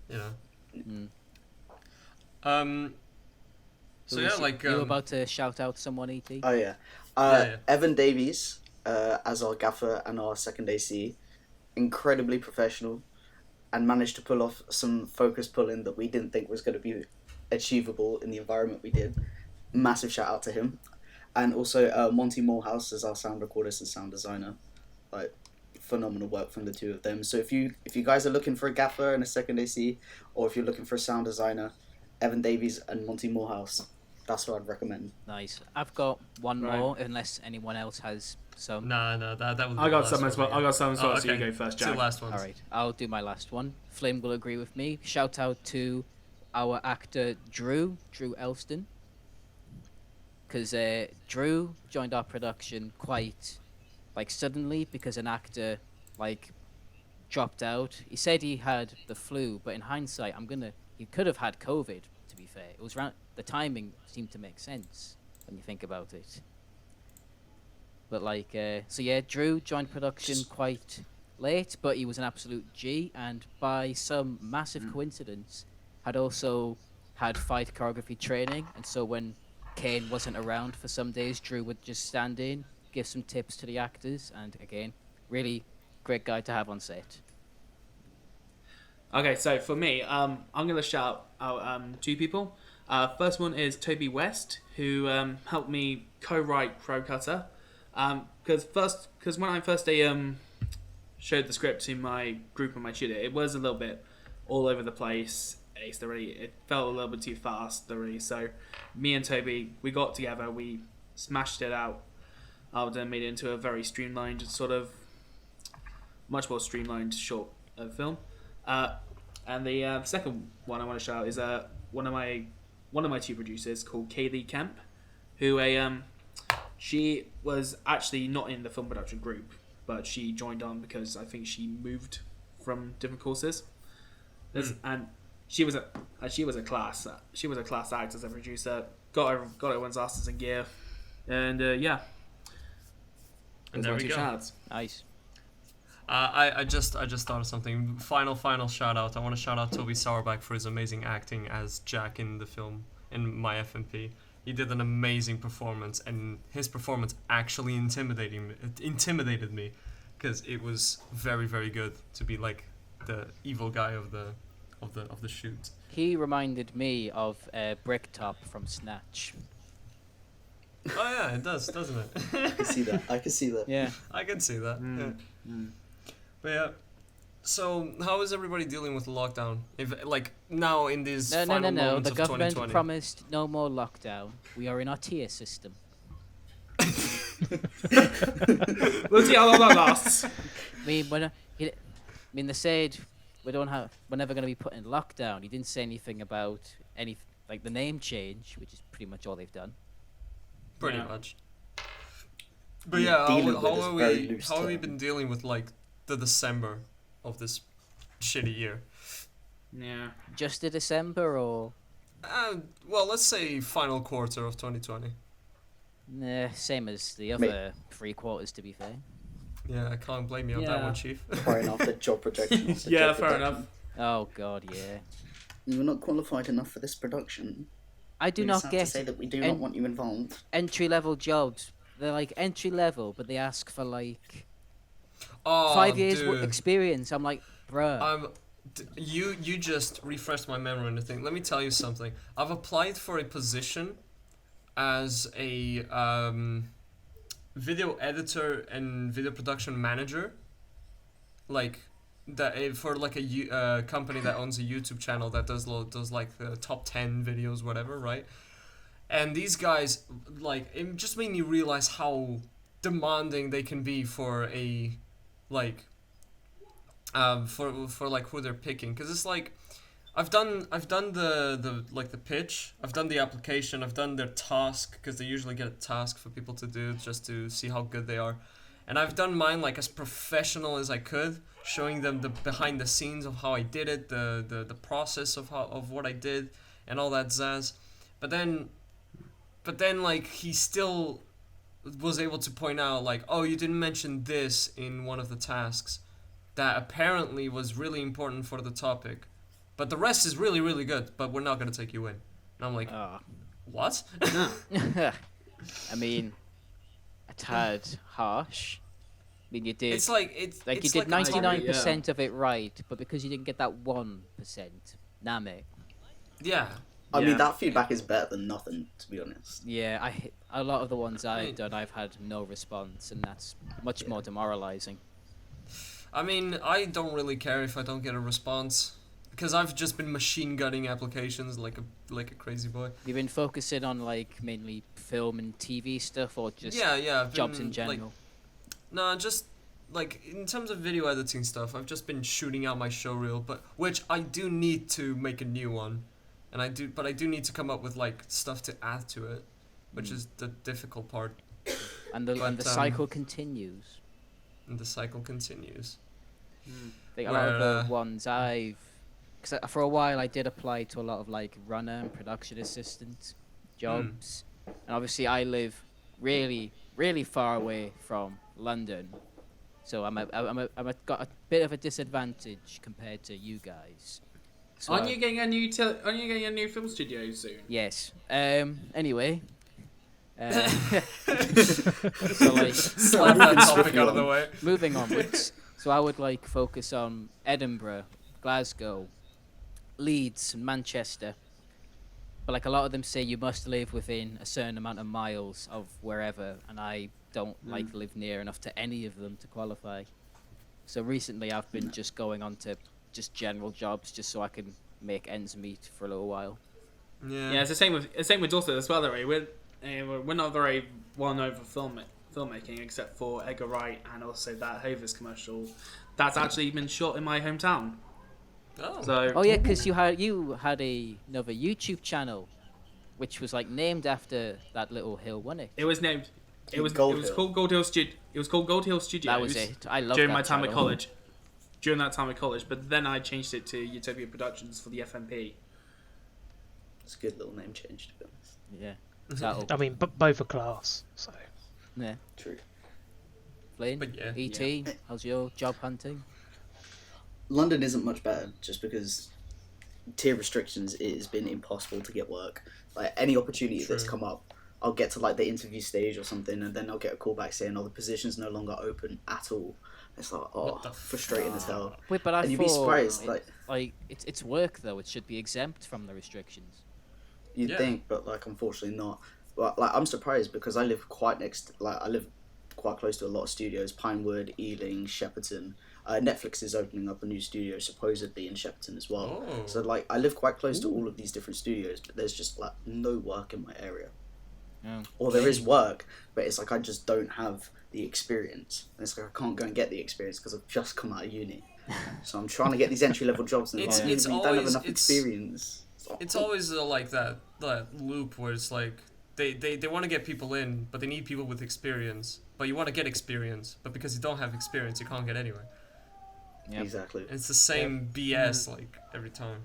You know. Mm. So Who yeah, was like you were about to shout out someone, Et? Oh yeah. Yeah. Evan Davies as our gaffer and our second AC, incredibly professional, and managed to pull off some focus pulling that we didn't think was going to be achievable in the environment we did. Massive shout out to him, and also Monty Morehouse as our sound recordist and sound designer. Like phenomenal work from the two of them. So if you guys are looking for a gaffer and a second AC, or if you're looking for a sound designer, Evan Davies and Monty Morehouse. That's what I'd recommend. Nice. I've got one Right. more, unless anyone else has some. no, that would. Be I the got last some as one, well. yeah. I got some as well. Oh, So you okay. go first, Two Jack. last ones. All right, I'll do my last one. Flame will agree with me. Shout out to our actor Drew Elston, because Drew joined our production quite like suddenly because an actor like dropped out. He said he had the flu, but in hindsight, he could have had COVID. To be fair, it was the timing seemed to make sense when you think about it. But like, so yeah, Drew joined production quite late, but he was an absolute G, and by some massive coincidence, had also had fight choreography training, and so when Kane wasn't around for some days, Drew would just stand in, give some tips to the actors, and again, really great guy to have on set. Okay, so for me, I'm gonna shout out two people. First one is Toby West, who helped me co-write Crow Cutter. Because when I first showed the script to my group and my tutor, it was a little bit all over the place. It felt a little bit too fast already. So me and Toby, we got together, we smashed it out, and made it into a very streamlined, sort of much more streamlined short film. And the second one I want to shout out is one of my two producers called Kaylee Kemp, who she was actually not in the film production group, but she joined on because I think she moved from different courses, and she was a class act as a producer. Got everyone's asses in gear, and yeah. And Those there are my we two go. shout-outs. Nice. I just thought of something. Final shout out. I want to shout out Toby Sauerback for his amazing acting as Jack in the film in my FMP. He did an amazing performance, and his performance actually intimidated me, because it was very, very good to be like the evil guy of the shoot. He reminded me of Bricktop from Snatch. Oh yeah, it does, doesn't it? I can see that. I can see that. Yeah. I can see that. Yeah. But yeah. So how is everybody dealing with the lockdown? If like now in these No. final moments The of government 2020. promised no more lockdown. We are in our tier system. We'll see how long that lasts. mean, they said we're never going to be put in lockdown. He didn't say anything about any like the name change, which is pretty much all they've done. Pretty Yeah. much. But yeah, Dealing how with is are very we? loose How have we term. been dealing with like the December of this shitty year? Yeah. Just a December or Well, let's say final quarter of 2020. nah, same as the Mate. other 3 quarters. To be fair. Yeah, I can't blame you on that Yeah. one, Chief. Fair enough, the job projection. was the Yeah, job fair projection. enough. Oh God, yeah. You were not qualified enough for this production. I do We not just have get to say that we do en- not want you involved. entry-level jobs. They're like entry level, but they ask for like Oh, 5 years dude. experience. I'm like, bruh. You just refreshed my memory on the thing. Let me tell you something. I've applied for a position as a video editor and video production manager, like that for like a company that owns a YouTube channel that does like the top 10 videos, whatever, right? And these guys, like, it just made me realize how demanding they can be for a like for like who they're picking, because it's like I've done the like the pitch, I've done the application, I've done their task, because they usually get a task for people to do just to see how good they are, and I've done mine like as professional as I could, showing them the behind the scenes of how I did it, the process of what I did and all that zazz. But then like he still was able to point out like, oh, you didn't mention this in one of the tasks that apparently was really important for the topic, but the rest is really, really good, but we're not going to take you in. And I'm like, Ah. what? I mean, a tad harsh. I mean, you did It's like it's like it's you did like a topic- 99% of it right, but because you didn't get that 1%, nah, mate. Yeah. I Yeah. mean, that feedback is better than nothing, to be honest. Yeah, a lot of the ones I've Right. done, I've had no response, and that's much more demoralizing. I mean, I don't really care if I don't get a response, because I've just been machine gunning applications like a crazy boy. You've been focusing on like mainly film and TV stuff, or just Yeah, I've jobs been, in general. Like, nah, just like in terms of video editing stuff, I've just been shooting out my show reel, but which I do need to make a new one, and I do need to come up with like stuff to add to it, which is the difficult part, and the but, cycle continues. and the cycle continues. Like a lot of the Where, ones because for a while I did apply to a lot of like runner and production assistant jobs, and obviously I live really, really far away from London, so I'm got a bit of a disadvantage compared to you guys. So Aren't you getting a new film studio soon? Yes. Anyway. So like Slap that topic out of the way. moving onwards. So I would like focus on Edinburgh, Glasgow, Leeds, and Manchester. But like a lot of them say, you must live within a certain amount of miles of wherever, and I don't like live near enough to any of them to qualify. So recently, I've been just going on to just general jobs, just so I can make ends meet for a little while. Yeah, it's the same with Dorset as well. Though we're not very well known for filmmaking, except for Edgar Wright and also that Hovis commercial that's actually been shot in my hometown. Oh. So Oh yeah, because you had another YouTube channel, which was like named after that little hill, wasn't it? it was named. It was Gold Hill. called Gold Hill Studios. It was called Gold Hill Studios. That was it. I love during that my time at channel. college. During that time at college, but then I changed it to Utopia Productions for the FMP. It's a good little name change, to be honest. Yeah. That'll, I mean, both are class. So yeah. True. Flynn, But yeah. E.T., how's your job hunting? London isn't much better, just because tier restrictions, it has been impossible to get work. Like, any opportunity that's True. come up, I'll get to like the interview stage or something, and then I'll get a call back saying, "Oh, the position's no longer open at all." It's like, oh, What the frustrating as hell. Wait, but I And thought you'd be surprised, like it's work though. It should be exempt from the restrictions. you'd Yeah. think, but like unfortunately not. But like I'm surprised because I live quite close to a lot of studios: Pinewood, Ealing, Shepperton. Netflix is opening up a new studio supposedly in Shepperton as well. Oh. So like I live quite close to all of these different studios, but there's just like no work in my area. Yeah. or there is work, but it's like I just don't have the experience, and it's like I can't go and get the experience because I've just come out of uni. So I'm trying to get these entry level jobs, and It's- like, it's you don't have always- enough experience. It's always like that loop where it's like they want to get people in, but they need people with experience. But you want to get experience, but because you don't have experience, you can't get anywhere. Yep. Exactly. It's the same BS like every time.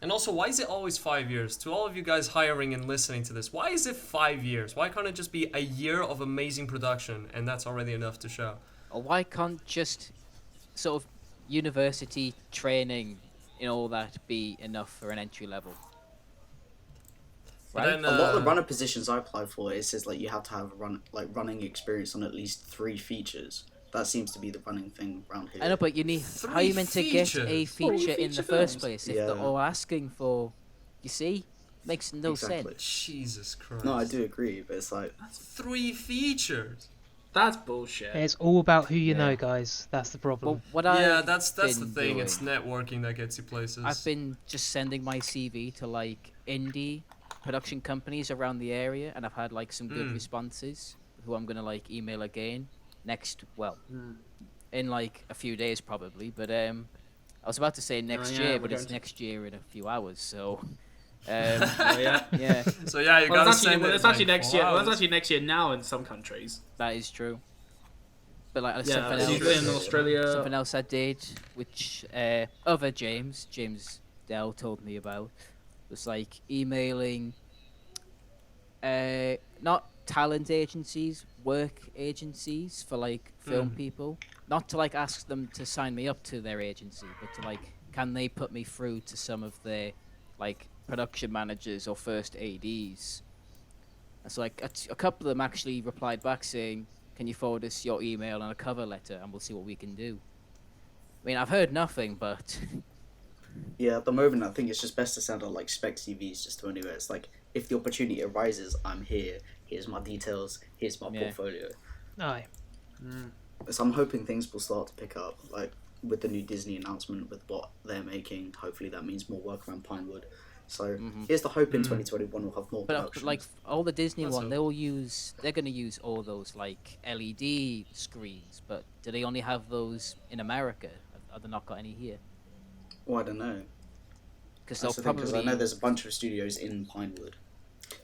And also, why is it always 5 years? To all of you guys hiring and listening to this, why is it 5 years? Why can't it just be a year of amazing production and that's already enough to show? Or why can't just sort of university training and all that be enough for an entry level? But Right? then, A lot of the runner positions I applied for, it says like you have to have running experience on at least 3 features. That seems to be the running thing around here. I know, but you need. How are you meant to get a features. feature in the feature first films. place if Yeah. they're all asking for? You see, makes no Exactly. sense. Jesus Christ. No, I do agree, but it's like 3 features. That's bullshit. It's all about who you know, Yeah. guys. That's the problem. Well, what Yeah, I've that's the been thing. doing- It's networking that gets you places. I've been just sending my CV to like indie production companies around the area, and I've had like some good Mm. responses. Who I'm gonna like email again next. Well, Mm. in like a few days probably. But I was about to say next yeah, year, we're but it's going to- next year in a few hours. So Oh, yeah. yeah, So yeah, you Well, gotta it's actually, send well, it. it's actually like, next year. Well, wow. it's actually next year now in some countries. that is true. But like Yeah, something New else. Zealand, Australia. Something else I did, which other James Dell told me about, was like emailing not talent agencies, work agencies for like film people. Not to like ask them to sign me up to their agency, but to like, can they put me through to some of their like production managers or first ADs? And so like a couple of them actually replied back saying, can you forward us your email and a cover letter and we'll see what we can do. I mean, I've heard nothing, but yeah, at the moment I think it's just best to send out like spec CVs just to anywhere. It's like if the opportunity arises, I'm here. Here's my details. Here's my Yeah. portfolio. Aye. So I'm hoping things will start to pick up, like with the new Disney announcement, with what they're making. Hopefully that means more work around Pinewood. So here's the hope in 2021 we'll have more but productions. like all the Disney Let's one, hope. they're gonna use all those like LED screens, but do they only have those in America? Have they not got any here? Well, I don't know. Because they'll That's the thing, because probably I know there's a bunch of studios in Pinewood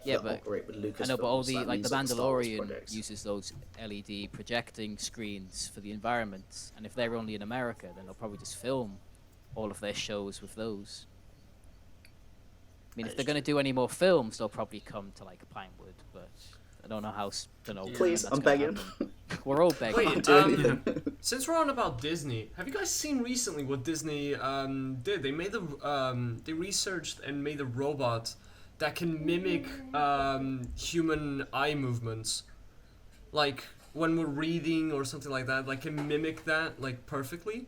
yeah, that but operate with Lucasfilm. I know, but all so the that like the means all Star Wars Mandalorian projects. uses those LED projecting screens for the environment, and if they're only in America, then they'll probably just film all of their shows with those. I mean, if That they're is going to do any more films, they'll probably come to like Pinewood, but I don't know how. Don't know. when Please, that's I'm gonna begging. happen. We're all begging. Wait, Can't do anything. Since we're on about Disney, have you guys seen recently what Disney did? They made they researched and made a robot that can mimic human eye movements, like when we're reading or something like that. Like can mimic that like perfectly.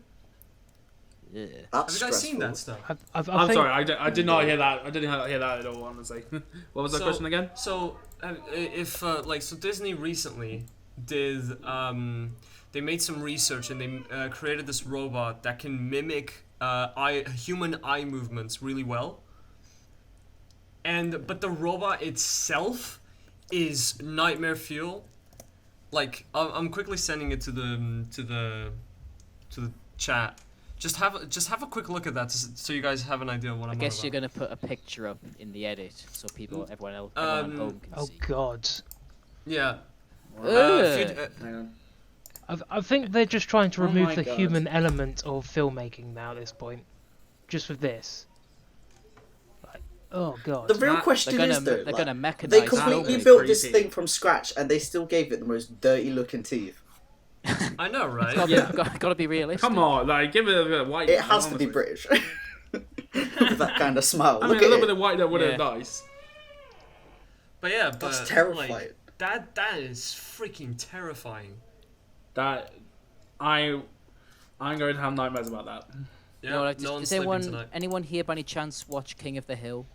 Yeah. Have That's you guys seen stressful. that stuff? I I'm think, sorry, I did not hear that. I didn't hear that at all. Honestly, what was the So- question again? So if so Disney recently did they made some research and they created this robot that can mimic human eye movements really well. But the robot itself is nightmare fuel. Like I'm quickly sending it to the chat. Just have a quick look at that so you guys have an idea of what I I'm guess on you're about. gonna put a picture up in the edit so everyone at home can oh see. god, Yeah. Ugh. Hang on. I think they're just trying to Oh remove my the God. human element of filmmaking now at this point, just with this. Like, oh god. The real They're question They're is gonna though, they're like, gonna mechanize they completely filmmaking. built this Creepy. thing from scratch, and they still gave it the most dirty looking teeth. I know, right? Gotta be realistic. Come on, like give it a bit of white. It has to be honestly. British. With that kind of smile. I Look mean, a little at bit it. of white that would have Yeah. nice. But yeah, That's terrifying. Like, that is freaking terrifying. That I'm going to have nightmares about that. Yeah, You know, like, no one's does sleeping tonight. anyone here by any chance watch King of the Hill?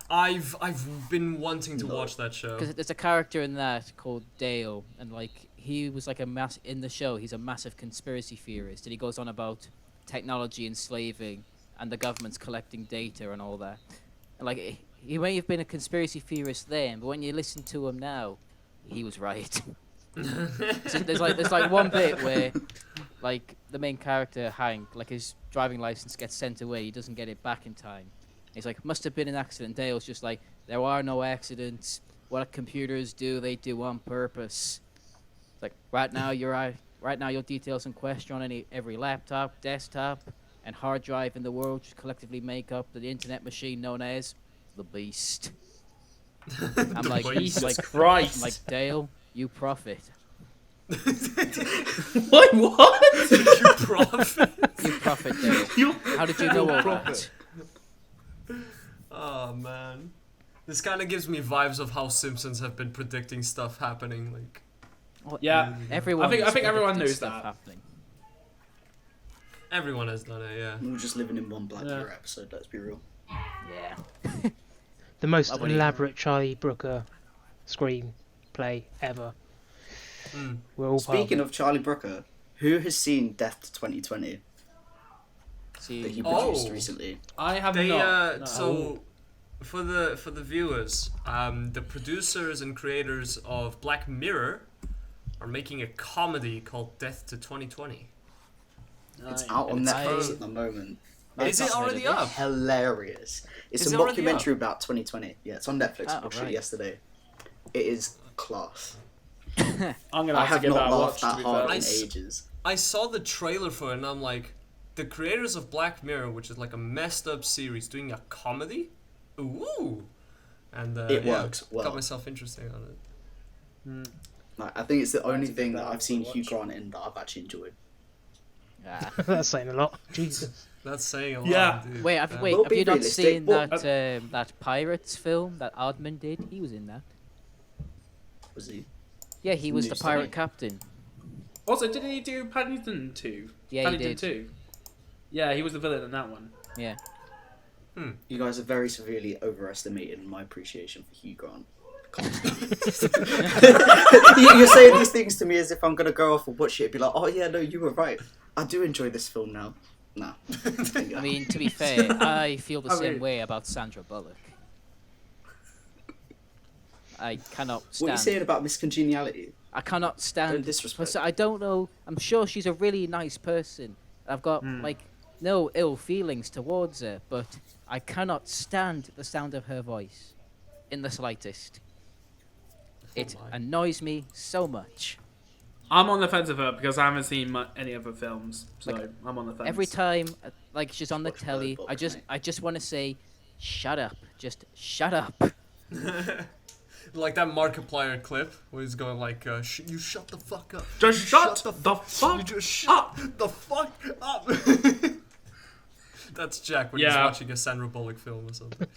I've been wanting to No. watch that show. Because there's a character in that called Dale, and like he was like in the show. He's a massive conspiracy theorist, and he goes on about technology enslaving and the government's collecting data and all that. And like he may have been a conspiracy theorist then, but when you listen to him now, he was right. So there's like one bit where like the main character Hank, like his driving license gets sent away, he doesn't get it back in time. He's like, must have been an accident. Dale's just like, there are no accidents. What computers do, they do on purpose. It's like right now your details in question on every laptop, desktop, and hard drive in the world just collectively make up the internet machine known as the Beast. I'm like, Beast. Jesus I'm Christ. like Dale, you prophet. What? What? You prophet. You prophet, Dale. You- How did you know all prophet. that? Oh man, this kind of gives me vibes of how Simpsons have been predicting stuff happening. Like, Well, Yeah. everyone. I think has everyone predicted knows stuff that. happening. everyone has done it. Yeah. We were just living in one Black Yeah. Mirror episode. Let's be real. Yeah. The most Lovely. elaborate Charlie Brooker screenplay ever. Mm. We're all Speaking of Charlie Brooker, who has seen Death to 2020 that he See, produced Oh. recently? I have They not. No. so for the viewers, the producers and creators of Black Mirror are making a comedy called Death to 2020. It's Nice. out on It's Netflix out. at the moment. Is it already It's up? Hilarious. It's Is a it already documentary about 2020. Yeah, it's on Netflix. I Oh, watched it right. yesterday. It is class. I'm gonna I have have to give not that a laughed watch. To that be hard fair. I in s- ages. I saw the trailer for it and I'm like, the creators of Black Mirror, which is like a messed up series, doing a comedy? Ooh! And It works got well. myself interested on it. Like, I think it's the only to give thing that that a I've seen watch. Hugh Grant in that I've actually enjoyed. ah. That's saying a lot. Jesus. That's saying a lot. Yeah. Dude. Wait, Yeah. wait, We'll have be you not realistic, seen but- that Pirates film that Oddman did? He was in that. Was he? Yeah, he was New the stuff. pirate captain. Also, didn't he do Paddington 2? Yeah, he Paddington did. 2. Yeah, he was the villain in that one. Yeah. You guys are very severely overestimating my appreciation for Hugh Grant. You're saying these things to me as if I'm gonna go off and watch it and be like, oh yeah, no, you were right. I do enjoy this film now. Nah. I mean, to be fair, I feel the I same mean- way about Sandra Bullock. I cannot What are you saying stand. about miscongeniality? I cannot Don't stand. disrespect. I don't know. I'm sure she's a really nice person. I've got like no ill feelings towards her, but I cannot stand the sound of her voice, in the slightest. It my. annoys me so much. I'm on the fence of her because I haven't seen any other films, so Like, I'm on the fence. Every time, like she's on the Watch Bird telly, Box, mate. I just want to say, shut up, just shut up. Like that Markiplier clip where he's going like, you shut the fuck up. Just You shut the You fuck just shut up. the fuck up. That's Jack when he's Yeah. watching a Sandra Bullock film or something.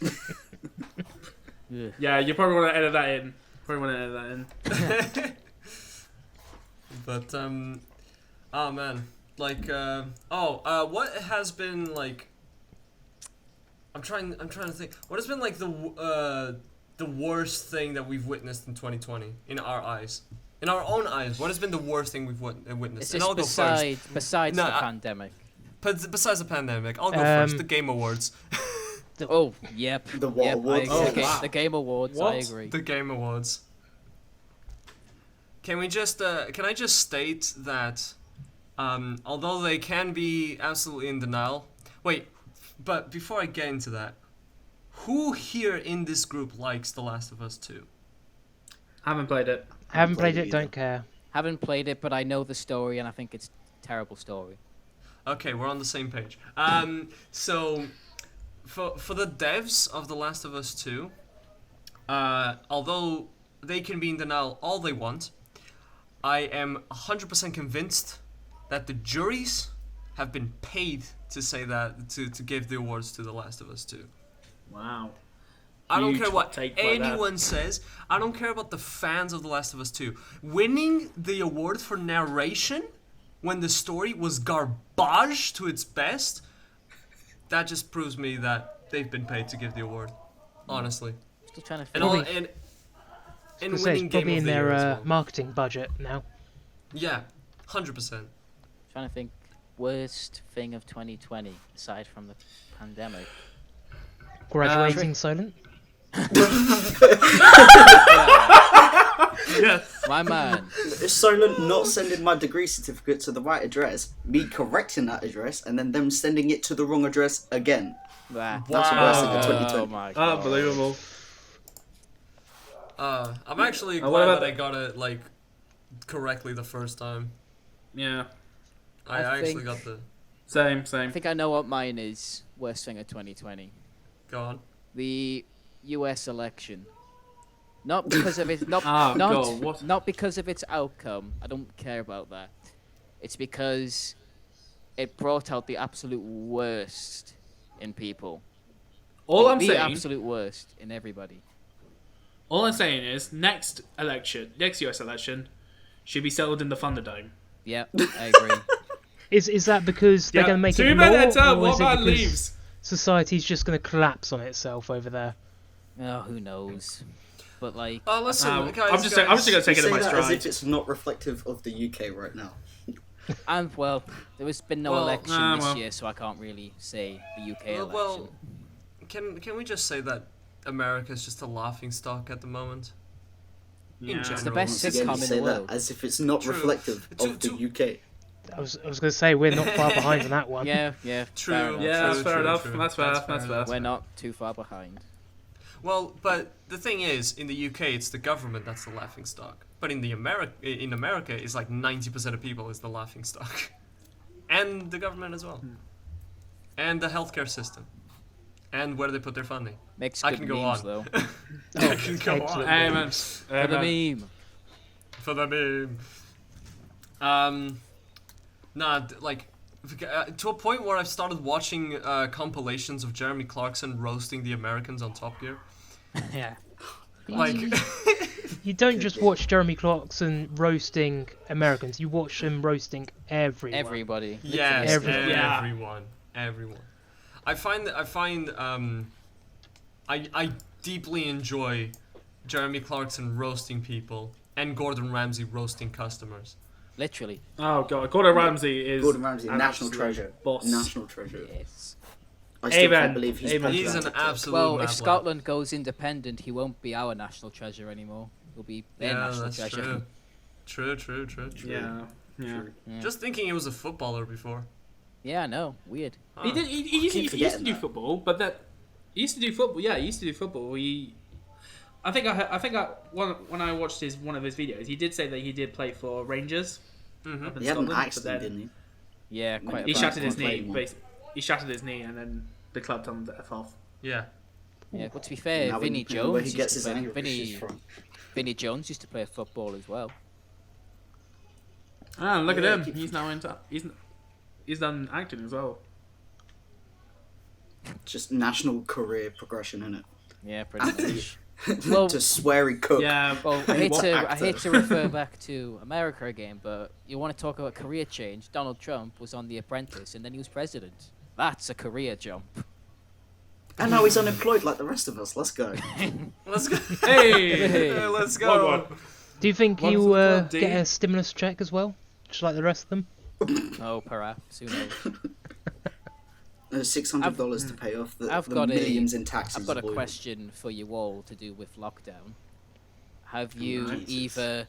Ugh. Yeah, you probably want to edit that in. Probably want to edit that in. But oh man, like what has been like? I'm trying to think. What has been like the worst thing that we've witnessed in 2020 in our eyes, in our own eyes? What has been the worst thing we've witnessed? Is And this I'll go first. besides No, the I- pandemic? But besides the pandemic, I'll go first. Um, The Game Awards. Oh, yep. The what yep, awards? I, Oh, okay, wow. the Game Awards, I What? agree. The Game Awards. Can we just can I just state that although they can be absolutely in denial. Wait, but before I get into that, who here in this group likes The Last of Us 2? Haven't played it. I haven't played it, either. don't care. Haven't played it, but I know the story, and I think it's a terrible story. Okay, we're on the same page. So for the devs of The Last of Us 2, although they can be in denial all they want, I am 100% convinced that the juries have been paid to say that to give the awards to The Last of Us 2. Wow. I don't Huge care what hot take by that. anyone says. I don't care about the fans of The Last of Us 2. Winning the award for narration when the story was garbage to its best, that just proves me that they've been paid to give the award. Honestly. Still trying to And figure. all, and It's winning Game probably of in the Year their as well. marketing budget now. Yeah, 100%. Trying to think worst thing of 2020 aside from the pandemic. Graduating Silent. Yes. My man. Solent not sending my degree certificate to the right address, me correcting that address, and then them sending it to the wrong address again. That's That's worse than the Oh 2020. my god. Unbelievable. I'm actually what glad about that I got it like correctly the first time. Yeah. I I actually think- got the. Same. I think I know what mine is. Worst thing of 2020. Go on. The U.S. election. Not because of it. Not Oh, not God, what? not because of its outcome. I don't care about that. It's because it brought out the absolute worst in people. All the I'm saying. absolute worst in everybody. All I'm saying is next US election, should be settled in the Thunderdome. Yeah, I agree. Is that because they're going to make Two it men more, at a time. or What is it about because leaves? society's just going to collapse on itself over there? Oh, who knows? But like, Oh, listen, guys. I'm just gonna take You it in say my that as stride. if it's not reflective of the UK right now. and well, there has been no Well, election this well. year, so I can't really say the UK election. Well, can we just say that America is just a laughing stock at the moment? Yeah. In It's the general. best Once again, sitcom you in say the world. that as if it's not True. reflective To- of the to- UK. I was going to say we're not far behind on that one. Yeah, True. fair enough. Yeah, that's True, fair true, enough. true. That's fair. That's That's fair fair. enough. We're not too far behind. Well, but the thing is, in the UK, it's the government that's the laughing stock. But in America, it's like 90% of people is the laughing stock, and the government as well, and the healthcare system, and where they put their funding. Makes I good can go memes on. though. I can go excellent. on Amen. For the meme. for the meme. Like to a point where I've started watching compilations of Jeremy Clarkson roasting the Americans on Top Gear. Yeah. Like, You don't just watch Jeremy Clarkson roasting Americans. You watch him roasting everyone. Everybody. yes, Everyone. Yeah. everyone. I find I deeply enjoy Jeremy Clarkson roasting people and Gordon Ramsay roasting customers. Literally. Oh god, Gordon Ramsay is Gordon Ramsay, an national absolute treasure. Boss. National treasure. Yes. I still Amen. can't believe he's Amen. popular He's on an TikTok. absolute Well, mad if lad. Scotland goes independent, he won't be our national treasure anymore. He'll be their Yeah, national that's treasure. true. Yeah. Yeah. Yeah. Just thinking he was a footballer before. Yeah, I know. Weird. Huh. He did. He used keep to forgetting do that. football, but that he used to do football. Yeah, he used to do football. I think when I watched one of his videos, he did say that he did play for Rangers. Mhm. Up in He had an Scotland, but accident, then didn't he? Yeah, quite He a Can't shattered his knee. play anymore. He shattered his knee, and then the club told him to F off. Yeah. Yeah, but to be fair, Now we Vinnie know where Jones he gets used his to play. anger issues from. Vinnie Jones used to play football as well. Ah, look Yeah, at him. keep- He's now into. He's done acting as well. Just national career progression, innit? Yeah, pretty much. Well, Well- to sweary cook. Yeah. Well, I hate What to actor? refer back to America again, but you want to talk about career change? Donald Trump was on The Apprentice, and then he was president. That's a career jump. And now he's unemployed like the rest of us. Let's go. Let's go. Hey. Hey, let's go. What? Do you think Welcome you to the club, get D. a stimulus check as well, just like the rest of them? Oh, perhaps. Who knows? There's $600 to pay off the, I've the got millions in taxes. I've got a avoided. question for you all to do with lockdown. Have you Right. either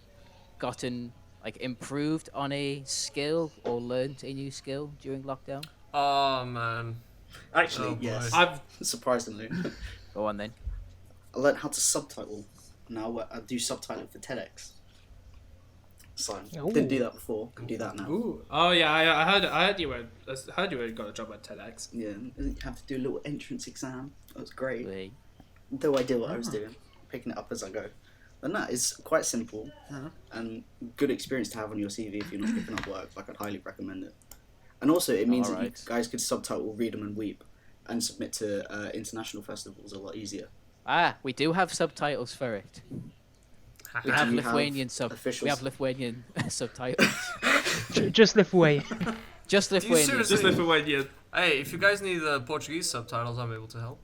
gotten improved on a skill or learned a new skill during lockdown? Oh man. Actually, Oh, boy. yes. I've Surprisingly, Go on then. I learned how to subtitle. Now I do subtitle for TEDx. So didn't do that before. Can do that now. Ooh. Oh yeah, I heard you had got a job at TEDx. Yeah, you have to do a little entrance exam. That was great. Wait. Though I did what I was doing, picking it up as I go. And that is quite simple and good experience to have on your CV if you're not picking up work. Like I'd highly recommend it. And also, it means that you Alright. guys could subtitle Read 'em and Weep and submit to international festivals a lot easier. Ah, we do have subtitles for it. We Do have you Lithuanian official We have Lithuanian subtitles. Just Lithuania. Just Do you Lithuanian. seriously- Just Lithuania. Hey, if you guys need Portuguese subtitles, I'm able to help.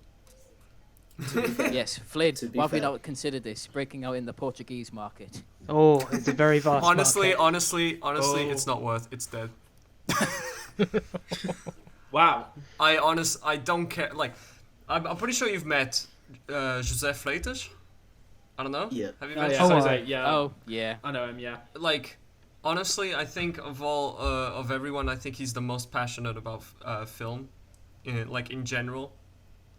Yes, Flynn. To be Why have we fair. not considered this breaking out in the Portuguese market? Oh, it's a very vast Honestly, market. honestly, Oh. it's not worth. It's dead. Wow. I don't care. Like, I'm pretty sure you've met José Freitas. I don't know. Yeah. Have you Oh mentioned? yeah, Oh, Jose, right. yeah. Oh yeah. I know him. Yeah. Like, honestly, I think of all of everyone, I think he's the most passionate about film, like in general.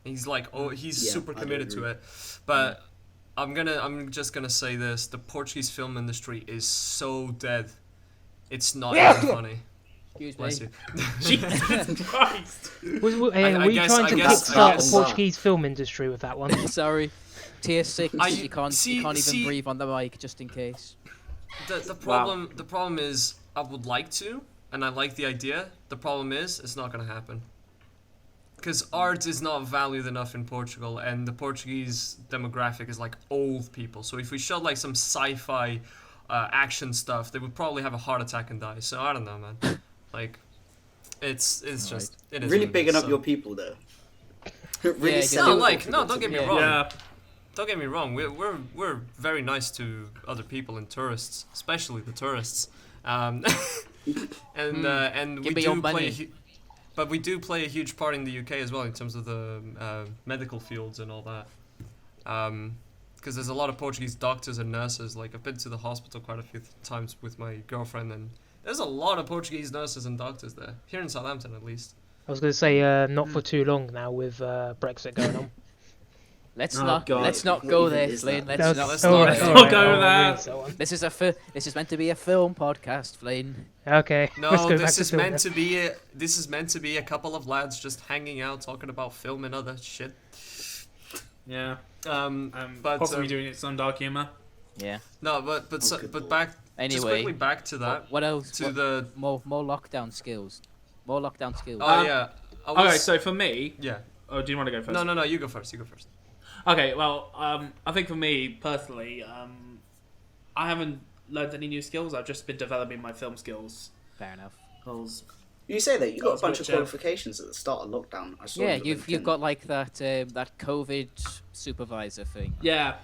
He's like, he's Yeah, super I do committed to agree. it. But I'm just gonna say this: the Portuguese film industry is so dead. It's not even funny. Excuse Bless me. you. Jesus Christ. Were I you guess- trying I to guess- kickstart I guess- the Portuguese film industry with that one? Sorry. Tier 6. You can't even see- breathe on the mic just in case. The problem is I would like to, and I like the idea. The problem is it's not gonna happen. Because art is not valued enough in Portugal, and the Portuguese demographic is like old people. So if we showed like some sci-fi action stuff, they would probably have a heart attack and die. So I don't know, man. Like, it's just it is Really what it bigging is, up so. your people there. Really Yeah, selling No, like, Portugal no, don't to get me me. wrong. Yeah. Don't get me wrong. We're very nice to other people and tourists, especially the tourists. And Give we me your do play, money. but we do play a huge part in the UK as well in terms of the medical fields and all that. Because there's a lot of Portuguese doctors and nurses. Like, I've been to the hospital quite a few times with my girlfriend, and there's a lot of Portuguese nurses and doctors there here in Southampton, at least. I was going to say not for too long now with Brexit going on. Oh, God. Let's not What go even there, is Flynn. that? Let's No, not. let's all not right, go all there. right, Go with I'll that. read so on. This is meant to be a film podcast, Flynn. Okay, let's No, go back this to is film meant then. to be this is meant to be a couple of lads just hanging out, talking about film and other shit. Yeah. But Possibly doing it some dark humor. Yeah. no, but Oh, good but lord. back just Anyway, quickly back to that what else? to What- the more lockdown skills. More lockdown skills. oh yeah. I was, Okay, so for me, yeah. oh, do you want to go first? No, you go first. You go first. Okay, well, I think for me personally, I haven't learned any new skills. I've just been developing my film skills. Fair enough. 'Cause- You say that you got a bunch of Switch, qualifications at the start of lockdown. I saw Yeah, on you've LinkedIn. got like that COVID supervisor thing. yeah,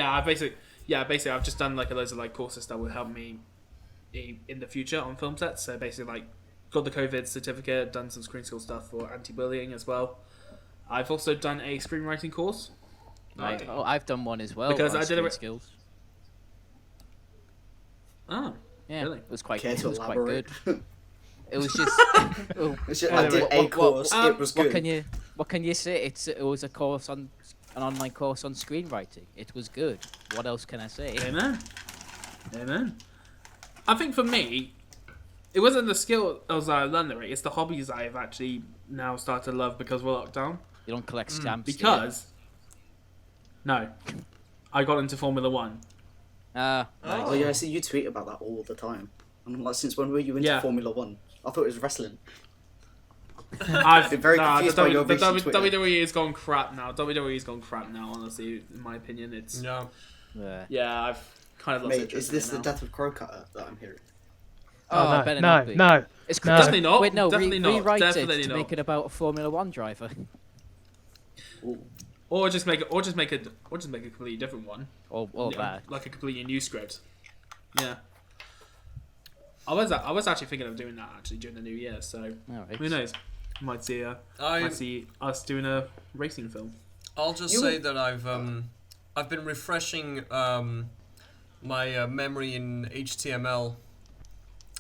I basically I've just done like a loads of like courses that will help me in the future on film sets. So basically, like, got the COVID certificate, done some screen school stuff for anti-bullying as well. I've also done a screenwriting course. Right. Oh, I've done one as well. Because on I did screen it- skills. Oh, Yeah, Really? it was quite. Care It to was quite elaborate? good. It was just. oh, It's just- I did a course. It was what good. can you say? It was a course on an online course on screenwriting. It was good. What else can I say? amen, amen. I think for me, it wasn't the skills I learned, right? It's the hobbies I've actually now started to love because we're locked down. You don't collect stamps. do you? Because no, I got into Formula One. Ah, nice. Oh yeah, I see you tweet about that all the time. I'm like, since when were you into Yeah. Formula One? I thought it was wrestling. I've been very confused by your recent Twitter. WWE has gone crap now. WWE's gone crap now. Honestly, in my opinion, it's Yeah. Yeah. I've kind of lost Mate, interest is this in the it now. death of Crowcutter that I'm hearing? Oh, no, better no, not be. no. It's No. Definitely not. Wait, no, Definitely not. rewrite Definitely it to not. make it about a Formula One driver. Ooh. Or just make a completely different one. or Yeah, that. like a completely new script. Yeah. I was actually thinking of doing that actually during the new year. So Alright. who knows? Might see us doing a racing film. I'll just You say would- that I've been refreshing my memory in HTML,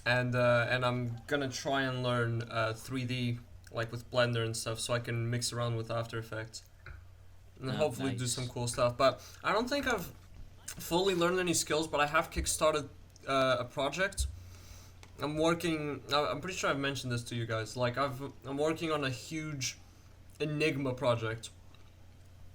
and I'm gonna try and learn 3D like with Blender and stuff, so I can mix around with After Effects, and Oh, hopefully do nice. some cool stuff. But I don't think I've fully learned any skills, but I have kickstarted a project. I'm pretty sure I've mentioned this to you guys. Like I'm working on a huge Enigma project,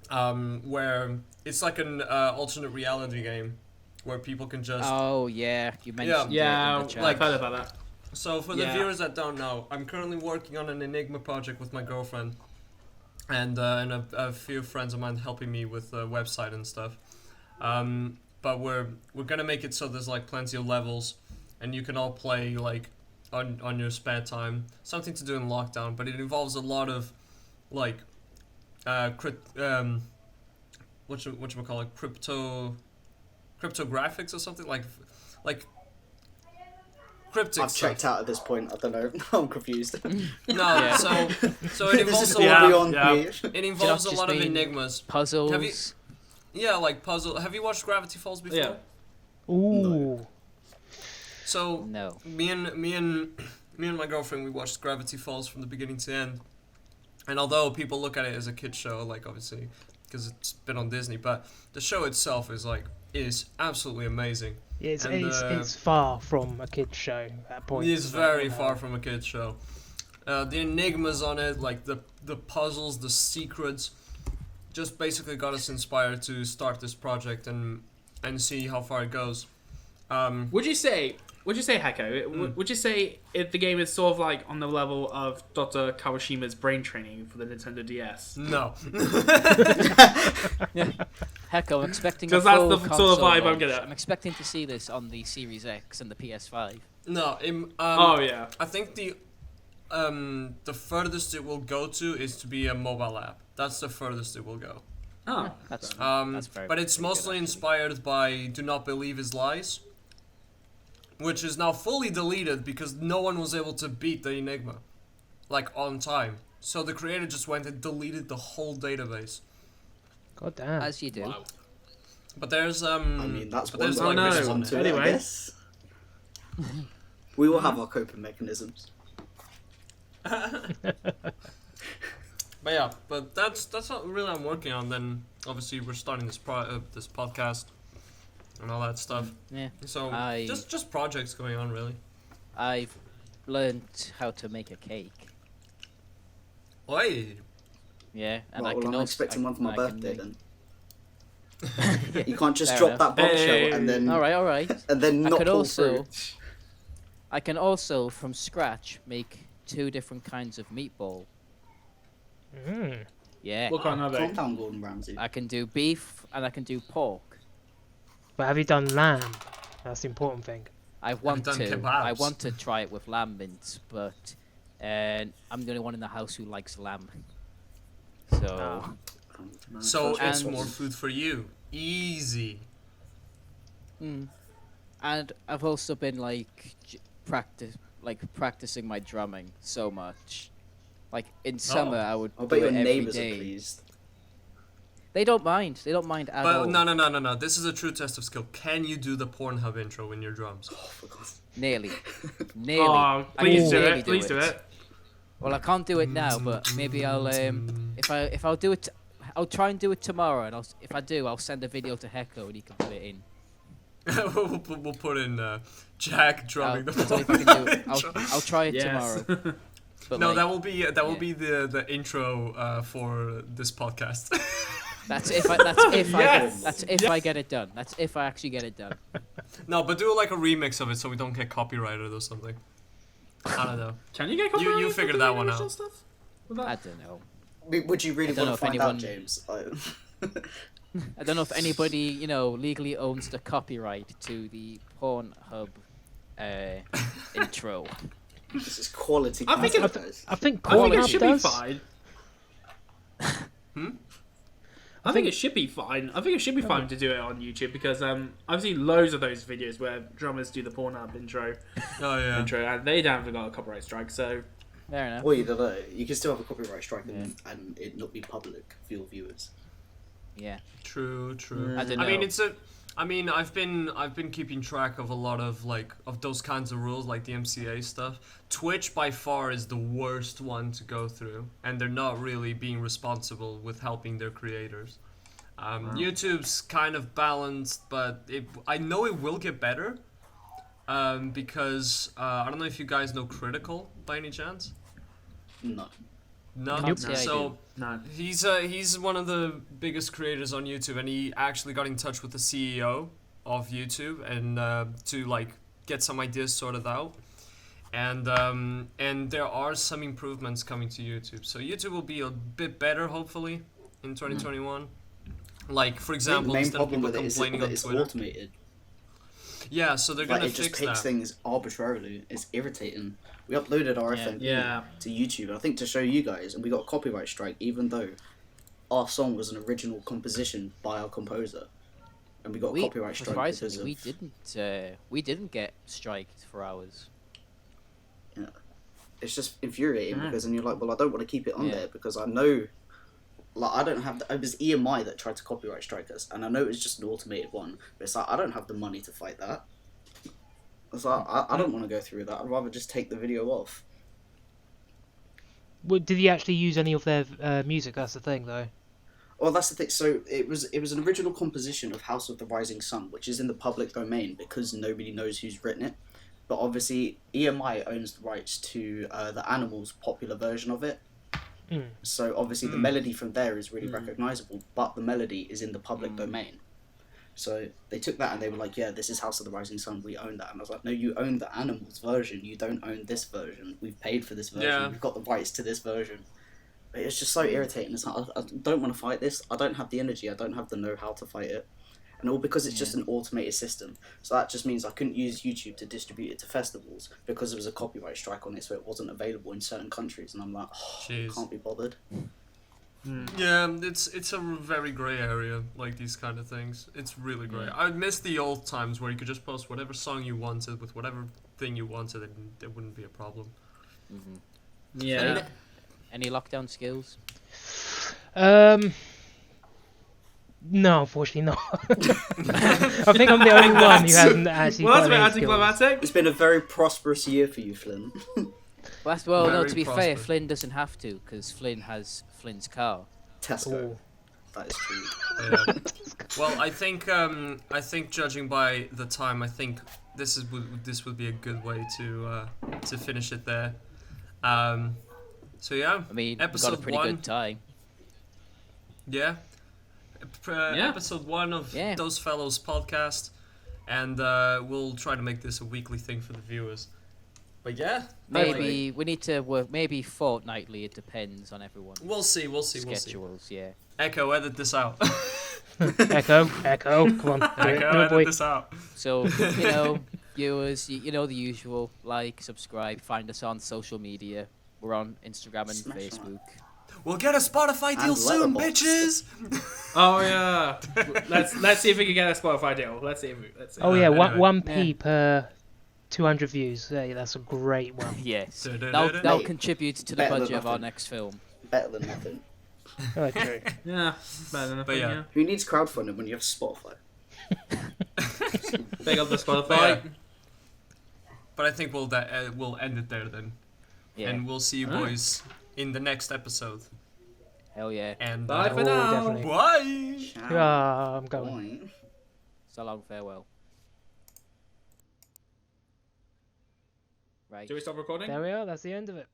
where it's like an alternate reality game, where people can just. Oh yeah, you mentioned Yeah, it in the chat. I've heard about that. So for the Yeah. viewers that don't know, I'm currently working on an Enigma project with my girlfriend, and a few friends of mine helping me with the website and stuff. But we're gonna make it so there's like plenty of levels, and you can all play like on your spare time. Something to do in lockdown, but it involves a lot of like whatchamacallit, cryptographics or something like cryptic I've stuff. checked out at this point. I don't know. I'm confused. No, Yeah. so it This involves is a all lot. beyond yeah. me. It involves a just lot of mean enigmas. Puzzles. Yeah, like puzzle. Have you watched Gravity Falls before? Yeah. Ooh. So No. me and my girlfriend, we watched Gravity Falls from the beginning to end. And although people look at it as a kid show, like obviously because it's been on Disney, but the show itself is absolutely amazing. Yeah, it's, And, it's far from a kid's show at that point. It's very far from a kid's show. The enigmas on it, like the puzzles, the secrets, just basically got us inspired to start this project and see how far it goes. Would you say, Heko, would you say if the game is sort of like on the level of Dr. Kawashima's brain training for the Nintendo DS? No. Heck, I'm expecting a 'Cause that's full the sort of console vibe I'm launch. getting at. I'm expecting to see this on the Series X and the PS5. No. Oh yeah. I think the furthest it will go to is to be a mobile app. That's the furthest it will go. Oh, That's But very, it's very good, mostly actually. inspired by Do Not Believe His Lies, which is now fully deleted because no one was able to beat the Enigma, like on time. So the creator just went and deleted the whole database. God damn. As you do. But there's I mean, that's but one there's way Oh, no. to missions on respond there. to it, I Anyway. guess. We will have our coping mechanisms. But yeah, but that's what really I'm working on. Then obviously we're starting this this podcast and all that stuff. Yeah. So I- just projects going on really. I've learned how to make a cake. Oi. Yeah, and Well, I can I'm also expecting one for my I can birthday make- then. Yeah. You can't just Fair drop enough. that bombshell Hey. and then All right. and then I not could pull also, through. I can also from scratch make 2 different kinds of meatball. Mm. Yeah. what kind of Calm it? down, Gordon Ramsay. I can do beef and I can do pork. But have you done lamb? That's the important thing. I want done to. kebabs? I want to try it with lamb mince, but I'm the only one in the house who likes lamb. So Ah. So First it's one. more food for you. Easy. Mm. And I've also been like practicing my drumming so much. Like in summer, I would I do bet your it every neighbours are day. pleased. They don't mind. They don't mind at all. But no. This is a true test of skill. Can you do the Pornhub intro in your drums? Oh, for God's Nearly. Nearly. Oh, I please can do nearly it. Please do it. Well, I can't do it now, but maybe I'll if I'll do it. I'll try and do it tomorrow, and if I do, I'll send a video to Heko and he can put it in. we'll put in Jack drumming the I'll see if I can do it. intro. I'll try it Yes. tomorrow. But No, like, that will be yeah. the intro for this podcast. that's if Yes. I get it done. That's if I actually get it done. No, but do like a remix of it so we don't get copyrighted or something. I don't know. Can you get You copyrighted for figured doing that one original out. Stuff? With I that? don't know. Would you really I don't want to know if find out, anyone- James? I don't know if anybody legally owns the copyright to the Pornhub intro. This is quality I think content, it- guys. I think I think it Pornhub should be does. fine. I think it should be fine. I think it should be fine to do it on YouTube because I've seen loads of those videos where drummers do the Pornhub intro, Oh yeah. and they haven't got a copyright strike. So Fair enough. Well, you don't know. You can still have a copyright strike and it not be public for your viewers. Yeah. True. I don't I mean, know. I've been keeping track of a lot of of those kinds of rules, like the MCA stuff. Twitch by far is the worst one to go through, and they're not really being responsible with helping their creators. YouTube's kind of balanced, but I know it will get better. Because I don't know if you guys know Critical by any chance. No. No. Nope. Yeah, I So no. he's one of the biggest creators on YouTube, and he actually got in touch with the CEO of YouTube and to like get some ideas sorted out. And there are some improvements coming to YouTube. So YouTube will be a bit better hopefully in 2021. Like for I think example, the main instead of problem people with it is complaining that on it's Twitter. automated. Yeah, so they're Like gonna it just fix picks that. things arbitrarily. It's irritating. We uploaded our Yeah. FMV Yeah. to YouTube, I think to show you guys, and we got a copyright strike, even though our song was an original composition by our composer, and we got a copyright strike because Surprisingly, of. we didn't get striked for ours. it's just infuriating because then you're like, well, I don't want to keep it on Yeah. there because I know, like, I don't have. It was EMI that tried to copyright strike us, and I know it was just an automated one, but it's like I don't have the money to fight that. It's like I don't want to go through that. I'd rather just take the video off. Well, did he actually use any of their music? That's the thing, though. Well, that's the thing. So it was an original composition of House of the Rising Sun, which is in the public domain because nobody knows who's written it. But obviously, EMI owns the rights to the Animals popular version of it. Mm. So obviously, the melody from there is really recognizable, but the melody is in the public domain. So they took that and they were like, "Yeah, this is House of the Rising Sun. We own that." And I was like, "No, you own the Animals version. You don't own this version. We've paid for this version. Yeah. We've got the rights to this version." But it's just so irritating. It's like I don't want to fight this. I don't have the energy. I don't have the know-how to fight it. And all because it's just an automated system. So that just means I couldn't use YouTube to distribute it to festivals because there was a copyright strike on it, so it wasn't available in certain countries. And I'm like, Jeez. can't be bothered. Yeah, it's a very grey area, like these kind of things. It's really grey. I miss the old times where you could just post whatever song you wanted with whatever thing you wanted, and it wouldn't be a problem. Yeah. Any lockdown skills? No, unfortunately not. I think I'm the only one who hasn't actually Well, that's a got bit any skills. anticlimactic. It's been a very prosperous year for you, Flynn. Well, no. Very To be fair, prosperous. Flynn doesn't have to because Flynn has Flynn's car. Tesco. Ooh. That is true. Yeah. Well, I think judging by the time, I think this would be a good way to finish it there. So yeah, I mean, we got a episode pretty 1. good time. Yeah. Yeah. Episode 1 of Yeah. Those Fellows podcast, and we'll try to make this a weekly thing for the viewers. But yeah, Maybe we need to work. Maybe fortnightly. It depends on everyone's we'll see. schedules. Yeah. Echo, edit this out. Echo, come on, do it, Echo, do it, boy. edit this out. So viewers, you know the usual. Like, subscribe, find us on social media. We're on Instagram and Smash 'em up. Facebook. We'll get a Spotify deal And soon, Letterboxd. bitches. Oh yeah. let's see if we can get a Spotify deal. Let's see. Oh yeah, anyway. 1p per 200 views. Hey, that's a great one. Yes. Da-da-da-da. That'll contribute to the Better than budget of our nothing. next film. Better than nothing. Oh, true. Yeah. Better than nothing. yeah. Yeah. Who needs crowdfunding when you have Spotify? Big up the Spotify. But, but I think we'll end it there then, Yeah. and we'll see you Alright. boys in the next episode. Hell yeah. And Bye for Oh, now. definitely. bye. Ciao. Ah, I'm going. Bye. So long, farewell. Right. Do we stop recording? There we are. That's the end of it.